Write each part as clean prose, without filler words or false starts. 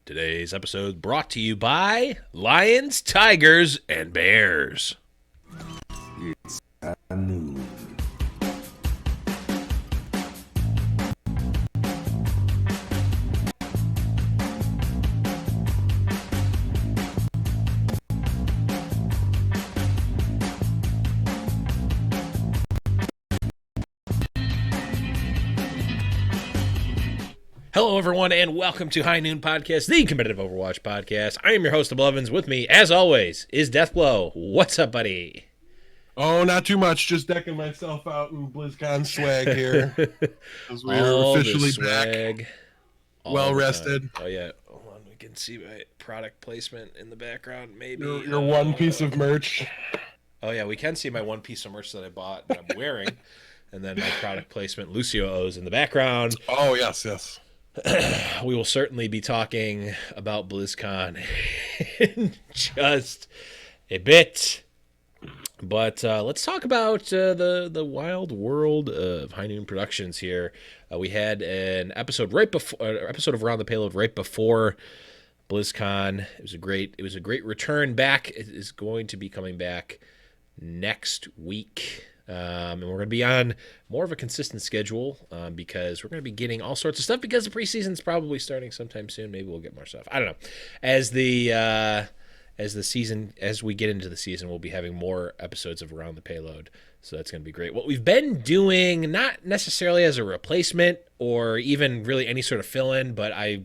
Today's episode brought to you by Lions, Tigers, and Bears. It's noon. Hello, everyone, and welcome to High Noon Podcast, the competitive Overwatch podcast. I am your host, Blevins. With me, as always, is Deathblow. What's up, buddy? Oh, not too much. Just decking myself out in Blizzcon swag here. As we All are the officially swag, back. all Well the rested. time. Oh, yeah. Hold on. We can see my product placement in the background, maybe. Your one piece of merch. Oh, yeah. We can see my one piece of merch that I bought that I'm wearing. And then my product placement, Lucio O's in the background. Oh, yes, yes. We will certainly be talking about BlizzCon in just a bit. But let's talk about the wild world of High Noon Productions here. We had an episode episode of Around the Payload right before BlizzCon. It was a great return back. It is going to be coming back next week. And we're going to be on more of a consistent schedule because we're going to be getting all sorts of stuff because the preseason's probably starting sometime soon. Maybe we'll get more stuff. I don't know. As we get into the season, we'll be having more episodes of Around the Payload. So that's going to be great. What we've been doing, not necessarily as a replacement or even really any sort of fill-in, but I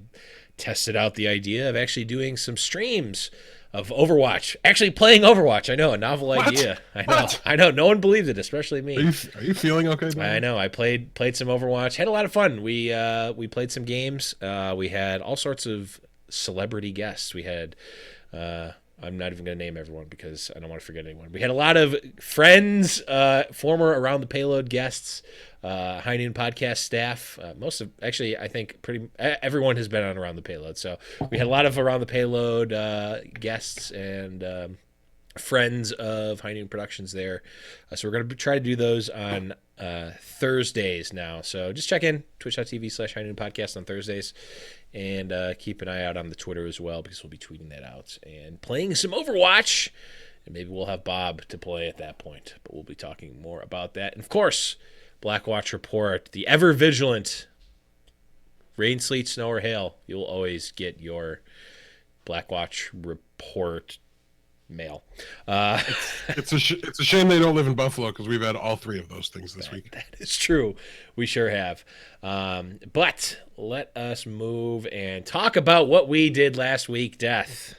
tested out the idea of actually doing some streams of Overwatch, actually playing Overwatch. I know, a novel idea. I know. No one believed it, especially me. Are you feeling okay, buddy? I know. I played some Overwatch. Had a lot of fun. We played some games. We had all sorts of celebrity guests. We had. I'm not even going to name everyone because I don't want to forget anyone. We had a lot of friends, former Around the Payload guests, High Noon Podcast staff. I think everyone has been on Around the Payload. So we had a lot of Around the Payload guests and friends of High Noon Productions there. So we're going to try to do those on Thursdays now. So just check in, twitch.tv/High Noon Podcast on Thursdays. And keep an eye out on the Twitter as well because we'll be tweeting that out and playing some Overwatch. And maybe we'll have Bob to play at that point. But we'll be talking more about that. And, of course, Blackwatch Report, the ever-vigilant rain, sleet, snow, or hail. You'll always get your Blackwatch Report mail. It's a shame they don't live in Buffalo because we've had all three of those things this week. That is true. We sure have. But let us move and talk about what we did last week, Death.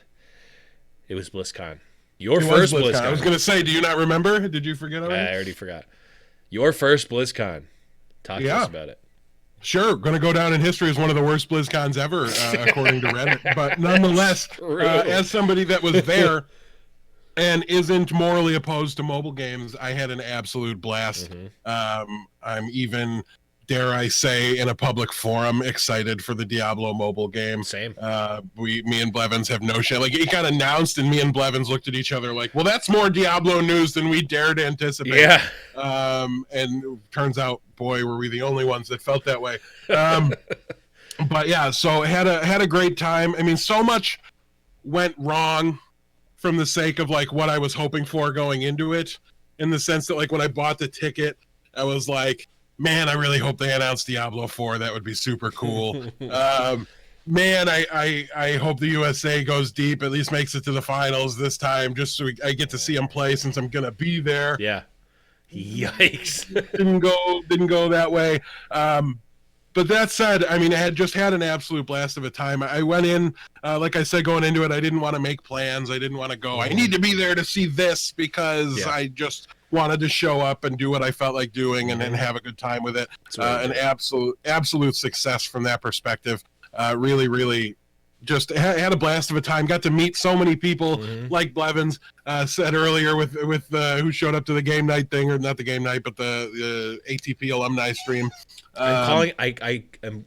It was BlizzCon. Your first BlizzCon. I was going to say, do you not remember? Did you forget already? I already forgot. Your first BlizzCon. Talk to us about it. Sure, going to go down in history as one of the worst BlizzCons ever, according to Reddit. But nonetheless, as somebody that was there and isn't morally opposed to mobile games, I had an absolute blast. Mm-hmm. I'm even, dare I say, in a public forum, excited for the Diablo mobile game. Same. Me and Blevins have no shit. Like, it got announced, and me and Blevins looked at each other like, well, that's more Diablo news than we dared anticipate. Yeah. And turns out, boy, were we the only ones that felt that way. But yeah, so had a great time. I mean, so much went wrong from the sake of like what I was hoping for going into it, in the sense that like when I bought the ticket, I was like, man, I really hope they announce Diablo 4. That would be super cool. Man, I hope the USA goes deep, at least makes it to the finals this time, just so I get to see them play since I'm gonna be there. Yeah. Yikes. didn't go that way. But that said, I mean, I had just had an absolute blast of a time. I went in, like I said, going into it, I didn't want to make plans. I didn't want to go, I need to be there to see this, because I just wanted to show up and do what I felt like doing and then have a good time with it. An absolute success from that perspective. Really, really just had a blast of a time. Got to meet so many people, like Blevins said earlier, with who showed up to the game night thing, or not the game night, but the ATP alumni stream. I am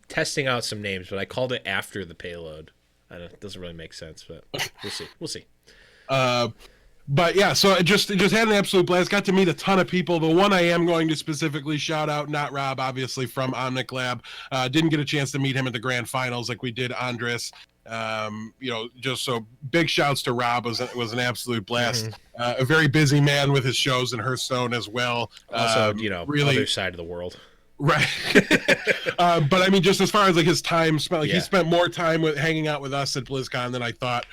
testing out some names, but I called it after the payload. I don't. It doesn't really make sense, but we'll see. But yeah, so it just had an absolute blast. Got to meet a ton of people. The one I am going to specifically shout out, not Rob, obviously, from Omnic Lab. Didn't get a chance to meet him at the grand finals like we did Andres Just so big shouts to Rob. Was an absolute blast. A very busy man with his shows in Hearthstone as well. Also, really other side of the world. Right. But I mean, just as far as like his time spent, he spent more time hanging out with us at BlizzCon than I thought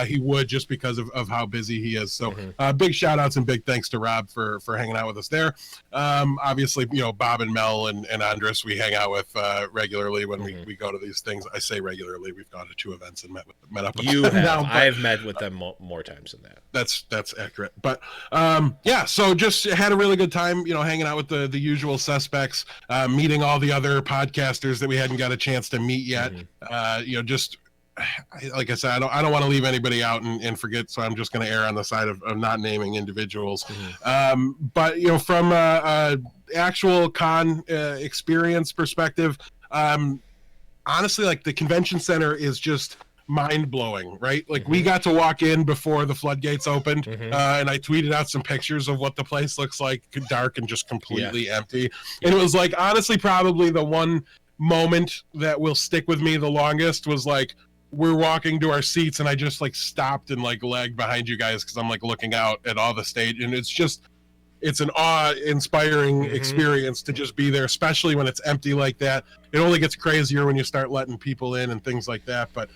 he would, just because of how busy he is. So big shout outs and big thanks to Rob for hanging out with us there. Obviously, Bob and Mel and Andres we hang out with regularly when we go to these things. I say regularly. We've gone to 2 events and met up with you them have. now, but I've met with them more times than that. That's accurate. But so just had a really good time, hanging out with the usual suspects, meeting all the other podcasters that we hadn't got a chance to meet yet. Just like I said, I don't want to leave anybody out and forget, so I'm just going to err on the side of not naming individuals. But from actual con experience perspective, honestly, like the convention center is just mind-blowing, right? Like we got to walk in before the floodgates opened, and I tweeted out some pictures of what the place looks like, dark and just completely empty. And it was like, honestly, probably the one moment that will stick with me the longest was like, we're walking to our seats and I just like stopped and like lagged behind you guys because I'm like looking out at all the stage, and it's an awe-inspiring experience to just be there, especially when it's empty like that. It only gets crazier when you start letting people in and things like that. But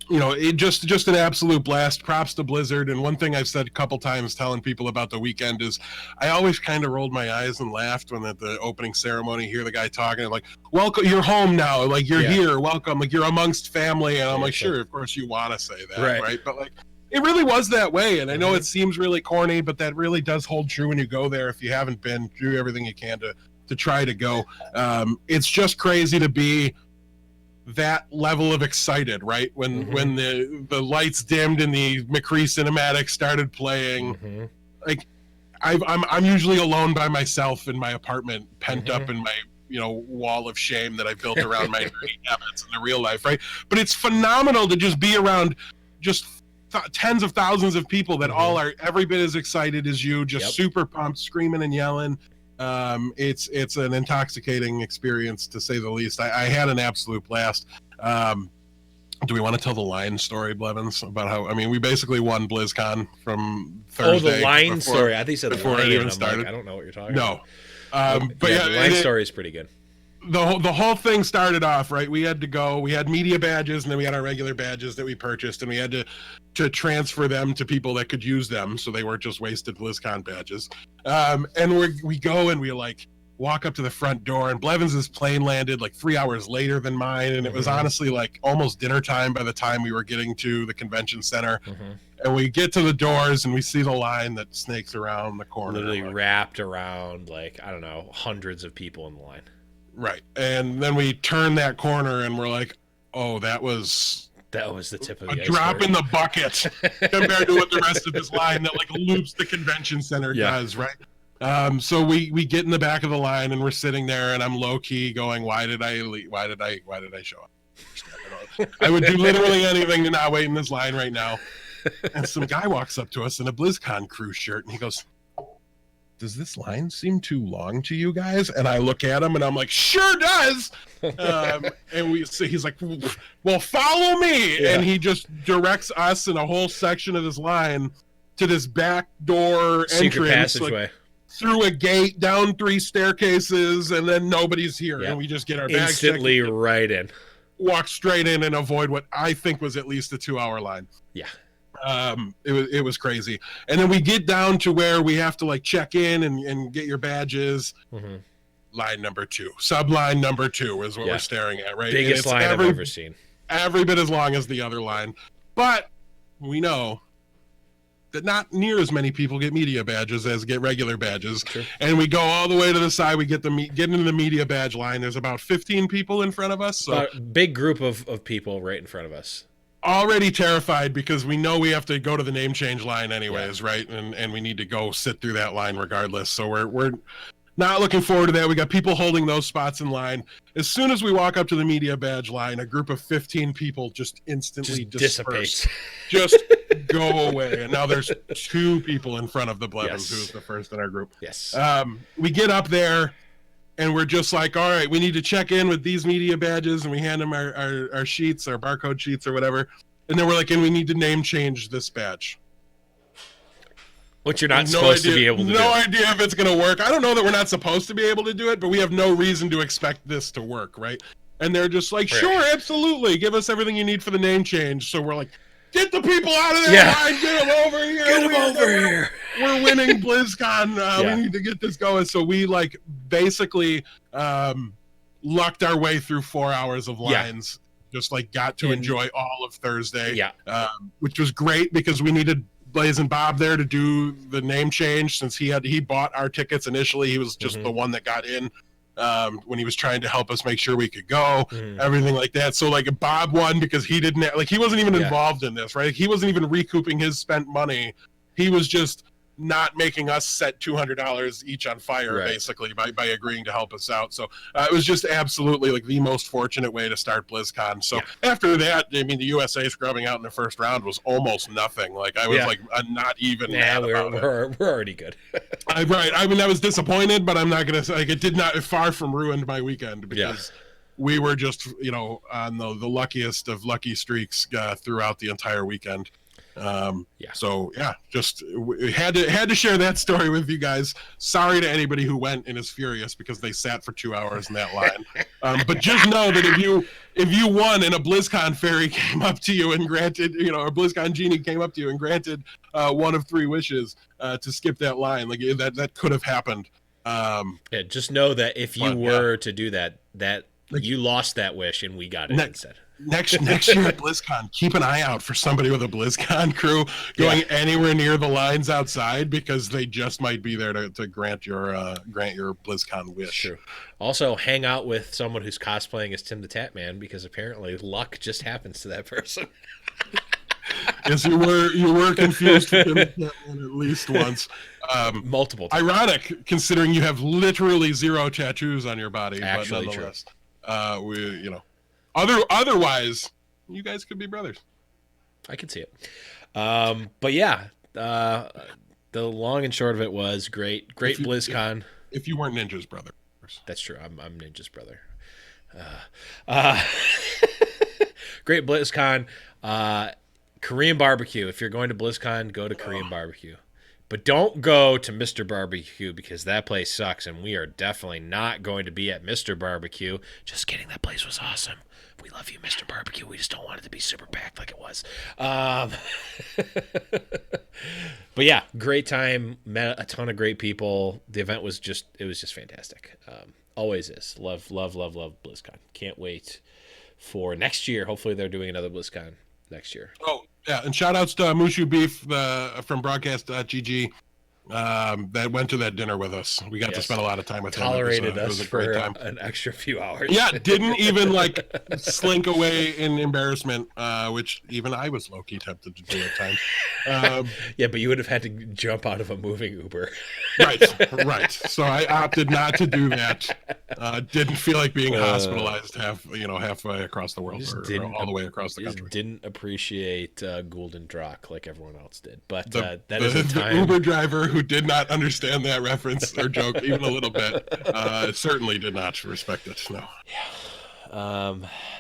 it just an absolute blast. Props to Blizzard. And one thing I've said a couple times telling people about the weekend is I always kind of rolled my eyes and laughed when at the opening ceremony, hear the guy talking and like, welcome, you're home now. Like you're here. Welcome. Like you're amongst family. And I'm like, sure, of course you want to say that. Right. But like, it really was that way. And I know it seems really corny, but that really does hold true when you go there. If you haven't been, do everything you can to try to go. It's just crazy to be that level of excited, right? When the lights dimmed and the McCree cinematic started playing, like I'm usually alone by myself in my apartment, pent up in my wall of shame that I built around my nerdy habits in the real life, right? But it's phenomenal to just be around just tens of thousands of people that all are every bit as excited as you, just super pumped, screaming and yelling. It's an intoxicating experience, to say the least. I had an absolute blast. Do we want to tell the line story, Blevins, about how, I mean, we basically won BlizzCon from Thursday. Oh, the line story. I think you said before lion, it even started. Like, I don't know what you're talking about. But the line story is pretty good. The whole thing started off, right? We had to go, we had media badges, and then we had our regular badges that we purchased, and we had to transfer them to people that could use them, so they weren't just wasted BlizzCon badges. And we go and we like walk up to the front door, and Blevins' plane landed like 3 hours later than mine, and it was honestly like almost dinner time by the time we were getting to the convention center. And we get to the doors and we see the line that snakes around the corner. Literally wrapped around, like, I don't know, hundreds of people in the line. Right. And then we turn that corner and we're like, oh, that was the tip of the iceberg. Drop in the bucket compared to what the rest of this line that like loops the convention center does, right? So we get in the back of the line and we're sitting there and I'm low key going, why did I show up? I would do literally anything to not wait in this line right now. And some guy walks up to us in a BlizzCon crew shirt and he goes, does this line seem too long to you guys? And I look at him and I'm like, sure does. And he's like, well, follow me. And he just directs us in a whole section of this line to this back door secret entrance, passageway, like, through a gate, down 3 staircases, and then nobody's here. And we just get our bags instantly right in. Walk straight in and avoid what I think was at least a 2-hour line. Yeah. It was crazy. And then we get down to where we have to like check in and get your badges. Line number 2, subline number 2 is what we're staring at, right? Biggest line I've ever seen. Every bit as long as the other line. But we know that not near as many people get media badges as get regular badges. Sure. And we go all the way to the side. We get into the media badge line. There's about 15 people in front of us. So a big group of people right in front of us. Already terrified because we know we have to go to the name change line anyways, right? And we need to go sit through that line regardless. So we're not looking forward to that. We got people holding those spots in line. As soon as we walk up to the media badge line, a group of 15 people just instantly disperse. Just go away. And now there's 2 people in front of the Blevins, who's the first in our group. Yes. We get up there and we're just like, all right, we need to check in with these media badges, and we hand them our sheets, our barcode sheets or whatever. And then we're like, and we need to name change this badge. Which you're not supposed to be able to do. No idea if it's going to work. I don't know that we're not supposed to be able to do it, but we have no reason to expect this to work, right? And they're just like, sure, absolutely. Give us everything you need for the name change. So we're like, get the people out of there. Line, get them over here. Get them over here. We're winning BlizzCon. We need to get this going. So we like basically lucked our way through 4 hours of lines. Just like got to enjoy all of Thursday. Which was great because we needed Blaze and Bob there to do the name change since he bought our tickets initially. He was just the one that got in when he was trying to help us make sure we could go, everything like that. So like Bob won because he didn't he wasn't even involved in this, right? He wasn't even recouping his spent money. He was just not making us set $200 each on fire, basically, by agreeing to help us out. So it was just absolutely like the most fortunate way to start BlizzCon. So after that, I mean, the USA scrubbing out in the first round was almost nothing. Like I was like not even. We're already good. Right. I mean, I was disappointed, but I'm not gonna say like it did not. It far from ruined my weekend because we were just on the luckiest of lucky streaks throughout the entire weekend. So just we had to share that story with you guys. Sorry to anybody who went and is furious because they sat for 2 hours in that line. But just know that if you won and a BlizzCon fairy came up to you and granted, a BlizzCon genie came up to you and granted one of 3 wishes to skip that line, like that could have happened. Just know that if you were to do that you lost that wish and we got it instead. Next year at BlizzCon, keep an eye out for somebody with a BlizzCon crew going anywhere near the lines outside because they just might be there to grant your BlizzCon wish. True. Also, hang out with someone who's cosplaying as Tim the Tatman because apparently luck just happens to that person. Yes, you were confused with Tim the Tatman at least once. Multiple times. Ironic, considering you have literally 0 tattoos on your body. Actually, but nonetheless, Otherwise, you guys could be brothers. I can see it. But yeah, the long and short of it was great BlizzCon. If you weren't Ninja's brother. That's true. I'm Ninja's brother. Great BlizzCon. Korean barbecue. If you're going to BlizzCon, go to Korean barbecue. But don't go to Mr. Barbecue because that place sucks, and we are definitely not going to be at Mr. Barbecue. Just kidding. That place was awesome. We love you, Mr. Barbecue. We just don't want it to be super packed like it was. But yeah, great time. Met a ton of great people. The event was just fantastic. Always is. Love BlizzCon. Can't wait for next year. Hopefully they're doing another BlizzCon next year. Oh, yeah, and shout outs to Mushu Beef from broadcast.gg that went to that dinner with us. We got to spend a lot of time with him. Tolerated us for an extra few hours. Yeah, didn't even slink away in embarrassment, which even I was low-key tempted to do at times. Yeah, but you would have had to jump out of a moving Uber. Right. So I opted not to do that. Didn't feel like being hospitalized halfway across the world or all the way across the country. Didn't appreciate Gould and Drock like everyone else did. But the time. Uber driver who did not understand that reference or joke even a little bit certainly did not respect it. No.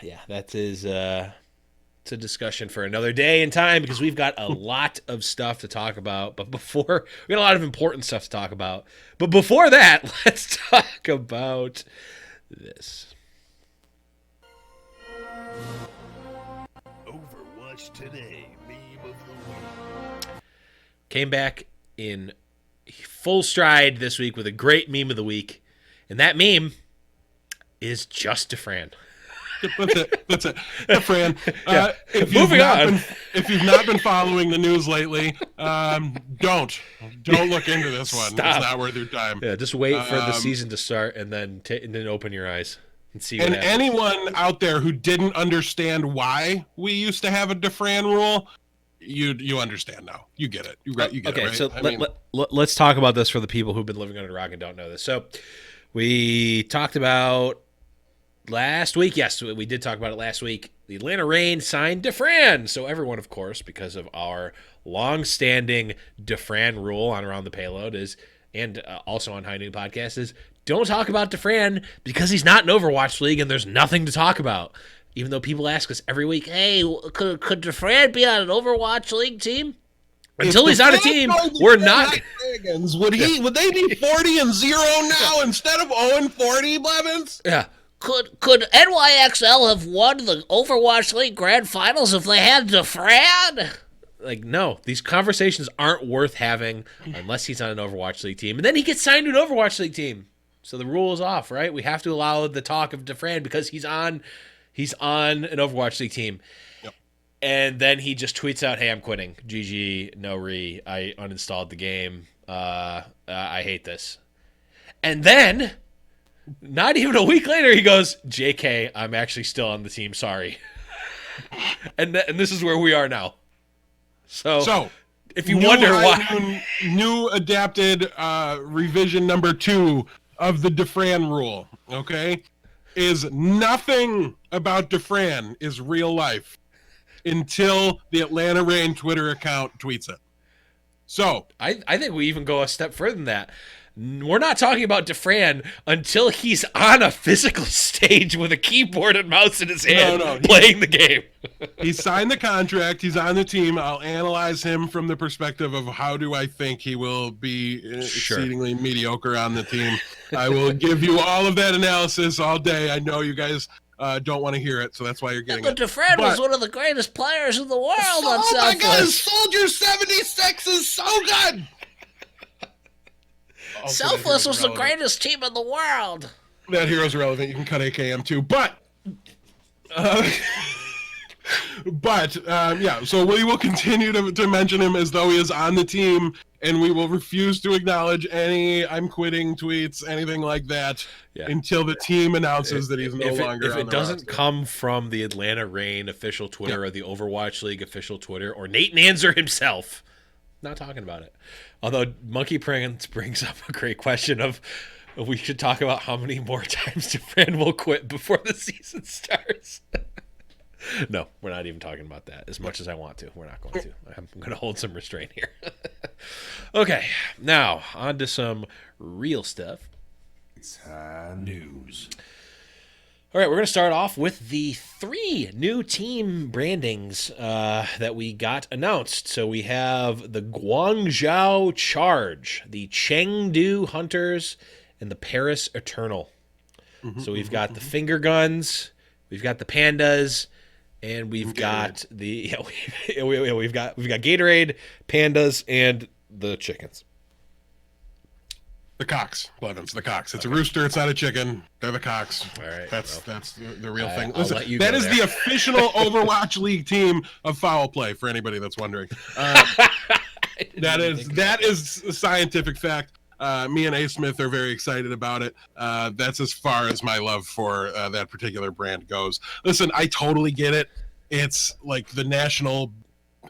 Yeah. That is it's a discussion for another day and time because we've got a lot of stuff to talk about. But we got a lot of important stuff to talk about. But before that, let's talk about this. Overwatch Today, meme of the week. Came back in full stride this week with a great meme of the week. And that meme is just Fran. That's it. Fran. If you've not been following the news lately, don't look into this one. Stop. It's not worth your time. Yeah, just wait for the season to start and then open your eyes and see. And what happens. anyone out there who didn't understand why we used to have a DeFran rule, you understand now. You get it. You get it. Okay, right? so let's talk about this for the people who've been living under a rock and don't know this. So we talked about last week. Yes, we did talk about it last week. The Atlanta Reign signed DeFran. So everyone, of course, because of our long-standing DeFran rule on Around the Payload, is and also on High Noon Podcast is don't talk about DeFran because he's not in Overwatch League and there's nothing to talk about. Even though people ask us every week, hey, could DeFran be on an Overwatch League team? Until he's on a team, we're not. Would they be 40-0 now instead of 0-40, Blevins? Yeah. Could NYXL have won the Overwatch League Grand Finals if they had DeFran? Like, no, these conversations aren't worth having unless he's on an Overwatch League team. And then he gets signed to an Overwatch League team. So the rule is off, right? We have to allow the talk of DeFran because he's on an Overwatch League team. Yep. And then he just tweets out, hey, I'm quitting. GG, no re. I uninstalled the game. I hate this. And then, not even a week later, he goes, JK, I'm actually still on the team. Sorry. and this is where we are now. So if you wonder why. New adapted revision number 2 of the DeFran rule, okay, is nothing about DeFran is real life until the Atlanta Reign Twitter account tweets it. So I think we even go a step further than that. We're not talking about DeFran until he's on a physical stage with a keyboard and mouse in his hand playing the game. He signed the contract. He's on the team. I'll analyze him from the perspective of how do I think he will be exceedingly mediocre on the team. I will give you all of that analysis all day. I know you guys don't want to hear it, so that's why you're getting it. DeFran was one of the greatest players in the world on Selfless. Oh my God, Soldier 76 is so good! Selfless was the greatest team in the world. That hero's irrelevant. You can cut AKM too, but yeah. So we will continue to mention him as though he is on the team, and we will refuse to acknowledge any "I'm quitting" tweets, anything like that, until the team announces that he's no longer. If it doesn't come from the Atlanta Reign official Twitter or the Overwatch League official Twitter or Nate Nanzer himself, not talking about it. Although Monkey Prince brings up a great question of we should talk about how many more times DeFran will quit before the season starts. No, we're not even talking about that as much as I want to. We're not going to. I'm going to hold some restraint here. Okay, now on to some real stuff. It's news. All right, we're going to start off with the 3 new team brandings that we got announced. So we have the Guangzhou Charge, the Chengdu Hunters, and the Paris Eternal. So we've got the finger guns, we've got the pandas, and we've got the we've got Gatorade, pandas, and the chickens. The cocks, Blevins, the cocks. It's a rooster. It's not a chicken. They're the cocks. All right. That's the real thing. I'll let you that go is there. the official Overwatch League team of foul play, for anybody that's wondering. That is a scientific fact. Me and A. Smith are very excited about it. That's as far as my love for that particular brand goes. Listen, I totally get it. It's like the national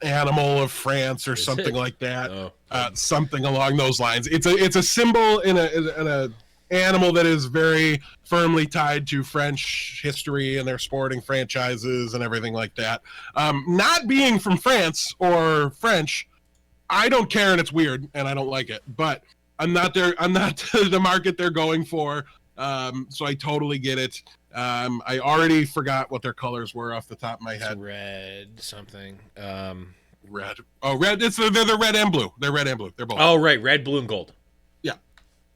animal of France or something like that. Something along those lines. It's a symbol in a animal that is very firmly tied to French history and their sporting franchises and everything like that. Not being from France or French, I don't care, and it's weird and I don't like it, but I'm not the market they're going for. So I totally get it. I already forgot what their colors were off the top of my head. It's red something. Red. Oh, red. They're the red and blue. They're red and blue. They're both. Oh, right. Red, blue, and gold. Yeah.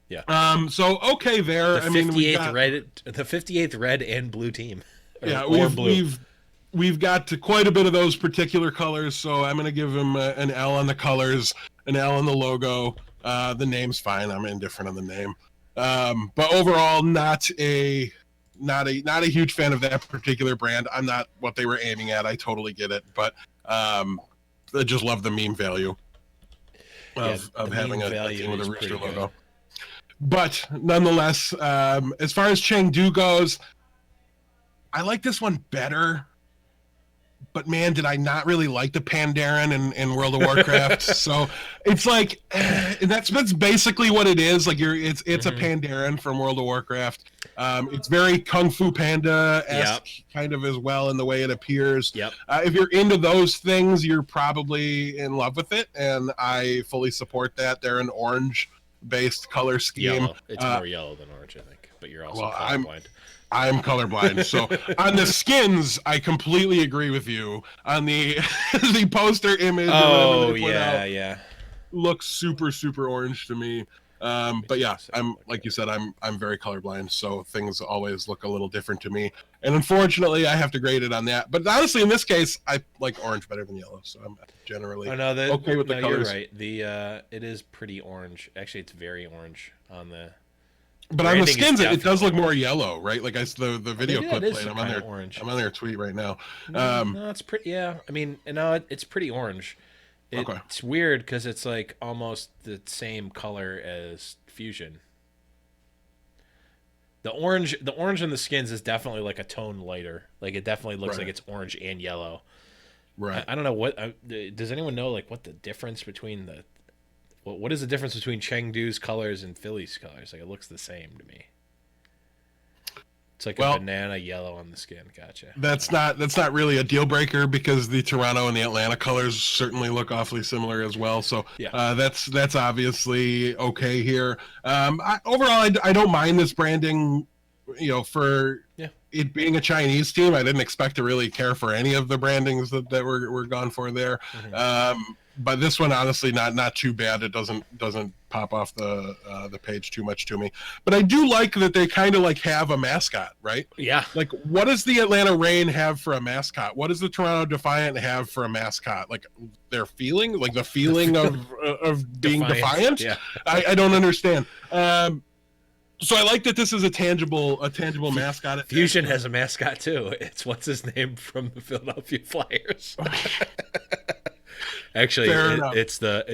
Yeah. So okay, there. The 58th red and blue team. Yeah, blue. We've got quite a bit of those particular colors. So I'm going to give them an L on the colors, an L on the logo. The name's fine. I'm indifferent on the name. But overall, not a not a huge fan of that particular brand. I'm not what they were aiming at. I totally get it, but I just love the meme value of having a team with a rooster logo. But nonetheless, as far as Chengdu goes, I like this one better. But man, did I not really like the Pandaren in World of Warcraft? So it's like, that's basically what it is. Like it's a Pandaren from World of Warcraft. It's very Kung Fu Panda-esque kind of as well in the way it appears. Yep. If you're into those things, you're probably in love with it, and I fully support that. They're an orange based color scheme. Yellow. It's more yellow than orange, I think. But you're also Well, colorblind. I'm colorblind, so on the skins, I completely agree with you. On the the poster image, Oh, they put out, yeah. looks super orange to me. But yeah, I'm like you said, I'm very colorblind, so things always look a little different to me. And unfortunately, I have to grade it on that. But honestly, in this case, I like orange better than yellow, so I'm generally okay with the colors. You're right. The it is pretty orange. Actually, it's very orange on the. But on the branding is skins, it does definitely look more yellow, right? Like the video Maybe that clip is played. I'm kind on of their orange. I'm on their tweet right now. No, it's pretty. Yeah, I mean, no, it's pretty orange. Okay. It's weird because it's like almost the same color as Fusion. The orange in the skins is definitely like a tone lighter. Like it definitely looks like it's orange and yellow. Right. I don't know what. Does anyone know like what the difference between the what is the difference between Chengdu's colors and Philly's colors? Like it looks the same to me. It's like a banana yellow on the skin. Gotcha. That's not really a deal breaker because the Toronto and the Atlanta colors certainly look awfully similar as well. So that's obviously okay here. Overall, I don't mind this branding. For it being a Chinese team, I didn't expect to really care for any of the brandings that were gone for there. Mm-hmm. But this one, honestly, not too bad. It doesn't pop off the page too much to me. But I do like that they kind of like have a mascot, right? Yeah. Like, what does the Atlanta Reign have for a mascot? What does the Toronto Defiant have for a mascot? Like their feeling, like the feeling of being defiant. Yeah. I don't understand. So I like that this is a tangible mascot. Fusion has a mascot too. It's what's his name from the Philadelphia Flyers. Actually, it's the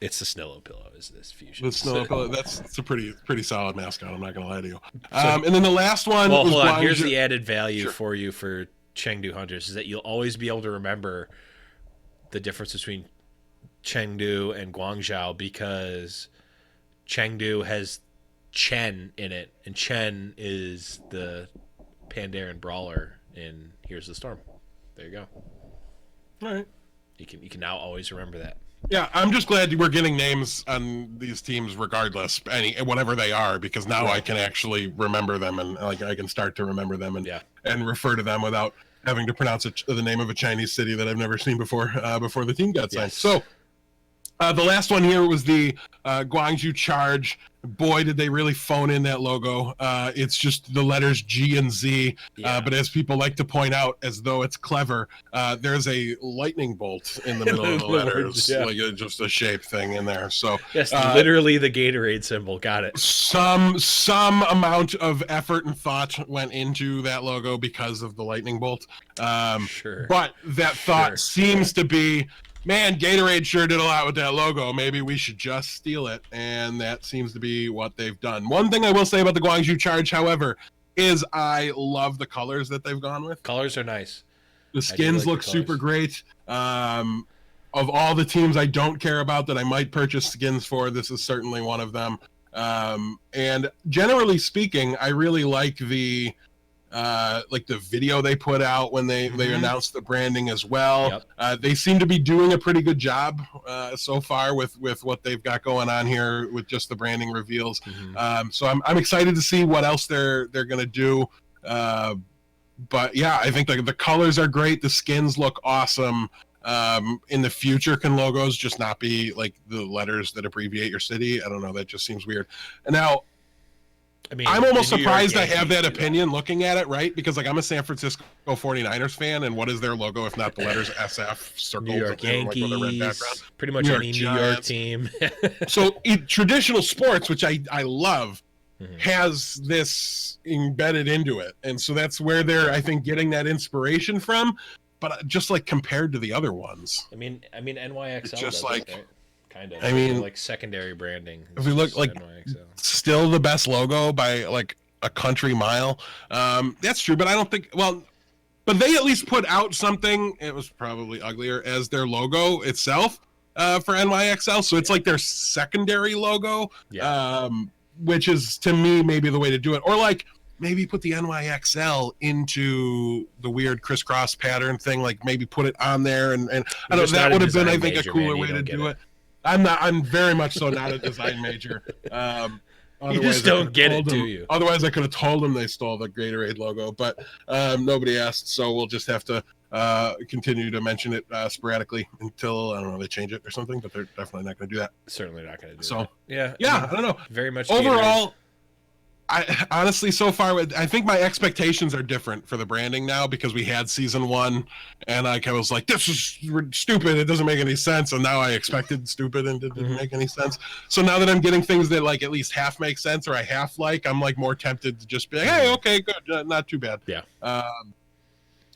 Snillo Pillow. Is this Fusion? The Snillo Pillow. That's a pretty solid mascot. I'm not gonna lie to you. And then the last one. Well, hold on. Here's the added value for you for Chengdu Hunters is that you'll always be able to remember the difference between Chengdu and Guangzhou because Chengdu has Chen in it, and Chen is the Pandaren brawler in Here's the Storm. There you go. All right. You can now always remember that. Yeah, I'm just glad we're getting names on these teams regardless, whatever they are, because now I can actually remember them and like I can start to remember them and refer to them without having to pronounce the name of a Chinese city that I've never seen before the team got signed. So the last one here was the Guangzhou Charge. Boy, did they really phone in that logo. It's just the letters G and Z. But as people like to point out, as though it's clever, there's a lightning bolt in the middle of the letters. Like just a shape thing in there. So yes, literally the Gatorade symbol. Got it. Some amount of effort and thought went into that logo because of the lightning bolt. Sure. But that thought seems to be, man, Gatorade sure did a lot with that logo. Maybe we should just steal it. And that seems to be what they've done. One thing I will say about the Guangzhou Charge, however, is I love the colors that they've gone with. Colors are nice. The skins look super great. Of all the teams I don't care about that I might purchase skins for, this is certainly one of them. And generally speaking, I really like the video they put out when they announced the branding as well. Yep. They seem to be doing a pretty good job so far with what they've got going on here with just the branding reveals. So I'm excited to see what else they're going to do. But yeah, I think the colors are great. The skins look awesome. In the future, can logos just not be like the letters that abbreviate your city? I don't know. That just seems weird. And now, I mean, I'm almost surprised I have that opinion looking at it, right? Because like I'm a San Francisco 49ers fan, and what is their logo if not the letters SF circled? New York Yankees, like, with a red background? Pretty much any New York team. So traditional sports, which I love, has this embedded into it, and so that's where they're, I think, getting that inspiration from. But just like compared to the other ones, I mean NYXL it's just does like, right? Kind of. I mean, like secondary branding. If we look like NYXL. Still the best logo by like a country mile. That's true, but I don't think. Well, but they at least put out something. It was probably uglier as their logo itself for NYXL. So it's like their secondary logo, which is to me maybe the way to do it, or like. Maybe put the NYXL into the weird crisscross pattern thing. Like maybe put it on there, and I don't know, that would have been, I think, a cooler way to do it. I'm very much so not a design major. You just don't get it, do you? Otherwise, I could have told them they stole the Gatorade logo, but nobody asked, so we'll just have to continue to mention it sporadically until, I don't know, they change it or something, but they're definitely not going to do that. Certainly not going to do So, that. Yeah. Yeah, I don't know. Very much Overall, I honestly, so far, I think my expectations are different for the branding now because we had season 1, and I was like, this is stupid. It doesn't make any sense. And now I expected stupid and it didn't make any sense. So now that I'm getting things that like at least half make sense or I half like, I'm like more tempted to just be like, hey, okay, good, not too bad. Yeah.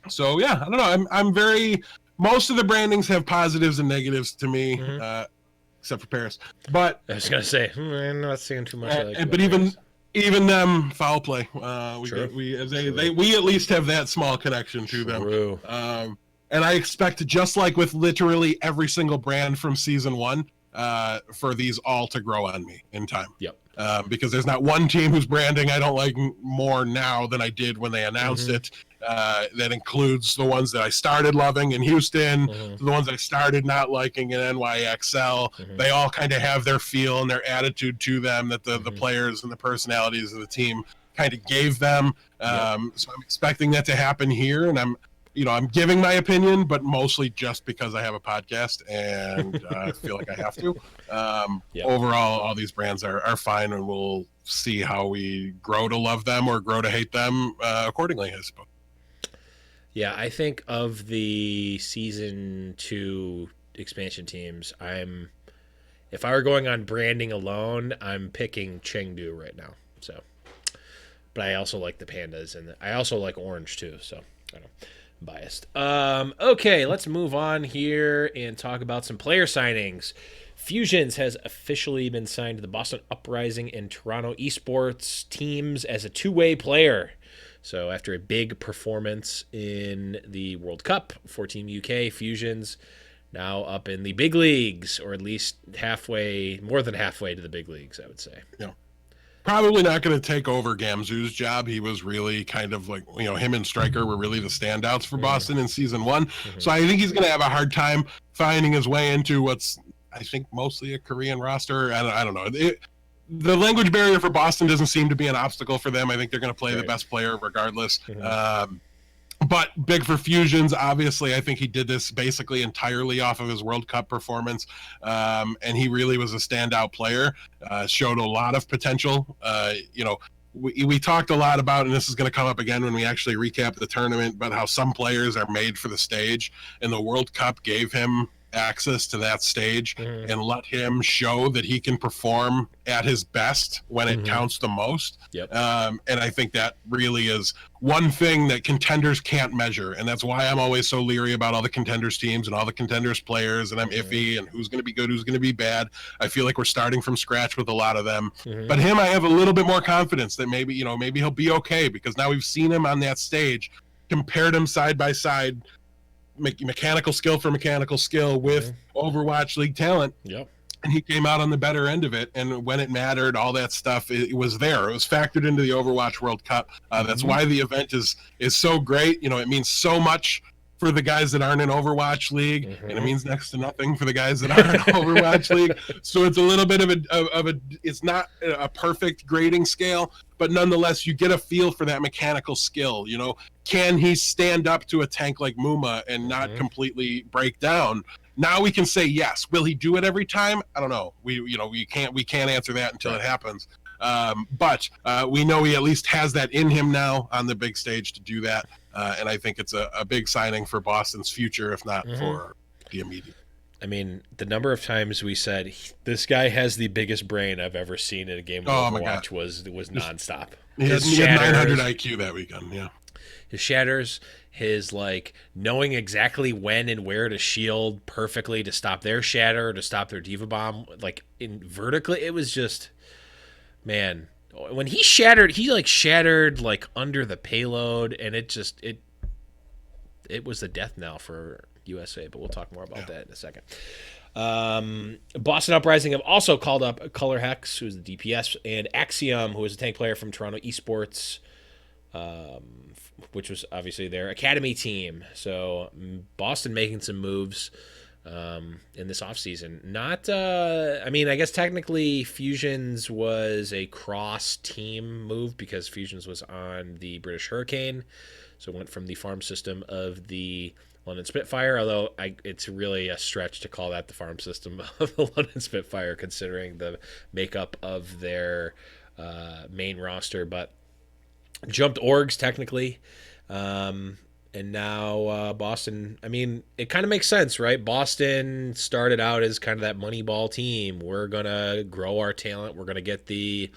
So yeah, I don't know. I'm very. Most of the brandings have positives and negatives to me, except for Paris. But I was gonna say, I'm not seeing too much. But even them foul play. We at least have that small connection to them. And I expect, just like with literally every single brand from season 1, for these all to grow on me in time. Yep. Because there's not one team whose branding I don't like more now than I did when they announced it. That includes the ones that I started loving in Houston, the ones I started not liking in NYXL. They all kind of have their feel and their attitude to them that the players and the personalities of the team kind of gave them. So I'm expecting that to happen here, and I'm giving my opinion, but mostly just because I have a podcast and I feel like I have to. Overall, all these brands are fine, and we'll see how we grow to love them or grow to hate them accordingly, I suppose. Yeah, I think of the season 2 expansion teams, if I were going on branding alone, I'm picking Chengdu right now. So, but I also like the pandas, and I also like orange too. So I don't know. Biased. Okay, let's move on here and talk about some player signings. Fusions has officially been signed to the Boston Uprising and Toronto Esports teams as a two-way player. So after a big performance in the World Cup for Team UK, Fusions now up in the big leagues, or at least more than halfway to the big leagues, I would say. Yeah. Probably not going to take over Gamzu's job. He was really kind of like, him and Stryker were really the standouts for Boston in season 1. So I think he's going to have a hard time finding his way into what's, I think, mostly a Korean roster. I don't know. The language barrier for Boston doesn't seem to be an obstacle for them. I think they're going to play the best player regardless. But big for Fusions, obviously, I think he did this basically entirely off of his World Cup performance. And he really was a standout player, showed a lot of potential. We talked a lot about, and this is going to come up again when we actually recap the tournament, but how some players are made for the stage, and the World Cup gave him access to that stage and let him show that he can perform at his best when it counts the most. And I think that really is one thing that contenders can't measure, and that's why I'm always so leery about all the contenders teams and all the contenders players, and I'm iffy and who's going to be good, who's going to be bad. I feel like we're starting from scratch with a lot of them. But him, I have a little bit more confidence that maybe he'll be okay, because now we've seen him on that stage, compared him side by side, mechanical skill for mechanical skill with Overwatch League talent. And he came out on the better end of it, and when it mattered, all that stuff, it was there. It was factored into the Overwatch World Cup. That's why the event is so great. It means so much for the guys that aren't in Overwatch League, and it means next to nothing for the guys that are in Overwatch League. So it's a little bit of a it's not a perfect grading scale, but nonetheless, you get a feel for that mechanical skill. Can he stand up to a tank like Muma and not completely break down? Now we can say yes. Will he do it every time? I don't know. We can't answer that until it happens. But we know he at least has that in him now on the big stage to do that. And I think it's a big signing for Boston's future, if not for the immediate. I mean, the number of times we said, this guy has the biggest brain I've ever seen in a game of Overwatch was nonstop. He had 900 IQ that weekend, yeah. His shatters, his knowing exactly when and where to shield perfectly to stop their shatter, to stop their Diva Bomb, in vertically, it was just, man, when he shattered, shattered under the payload, and it was the death knell for USA, but we'll talk more about that in a second. Boston Uprising have also called up Color Hex, who's the DPS, and Axiom, who is a tank player from Toronto Esports, which was obviously their academy team. So Boston making some moves in this offseason. Not, I mean, I guess technically Fusions was a cross-team move because Fusions was on the British Hurricane, so it went from the farm system of the London Spitfire, although it's really a stretch to call that the farm system of the London Spitfire considering the makeup of their main roster, but jumped orgs technically. And now Boston, I mean, it kind of makes sense, right? Boston started out as kind of that Moneyball team. We're going to grow our talent. We're going to get the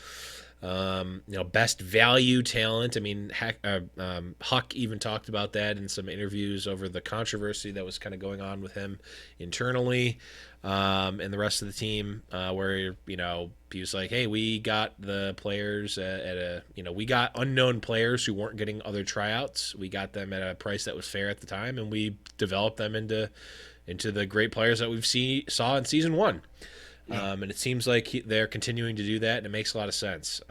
best value talent. I mean, Huck even talked about that in some interviews over the controversy that was kind of going on with him internally and the rest of the team, where, he was like, hey, we got the players we got unknown players who weren't getting other tryouts. We got them at a price that was fair at the time, and we developed them into the great players that we've saw in season 1. Yeah. And it seems like they're continuing to do that, and it makes a lot of sense.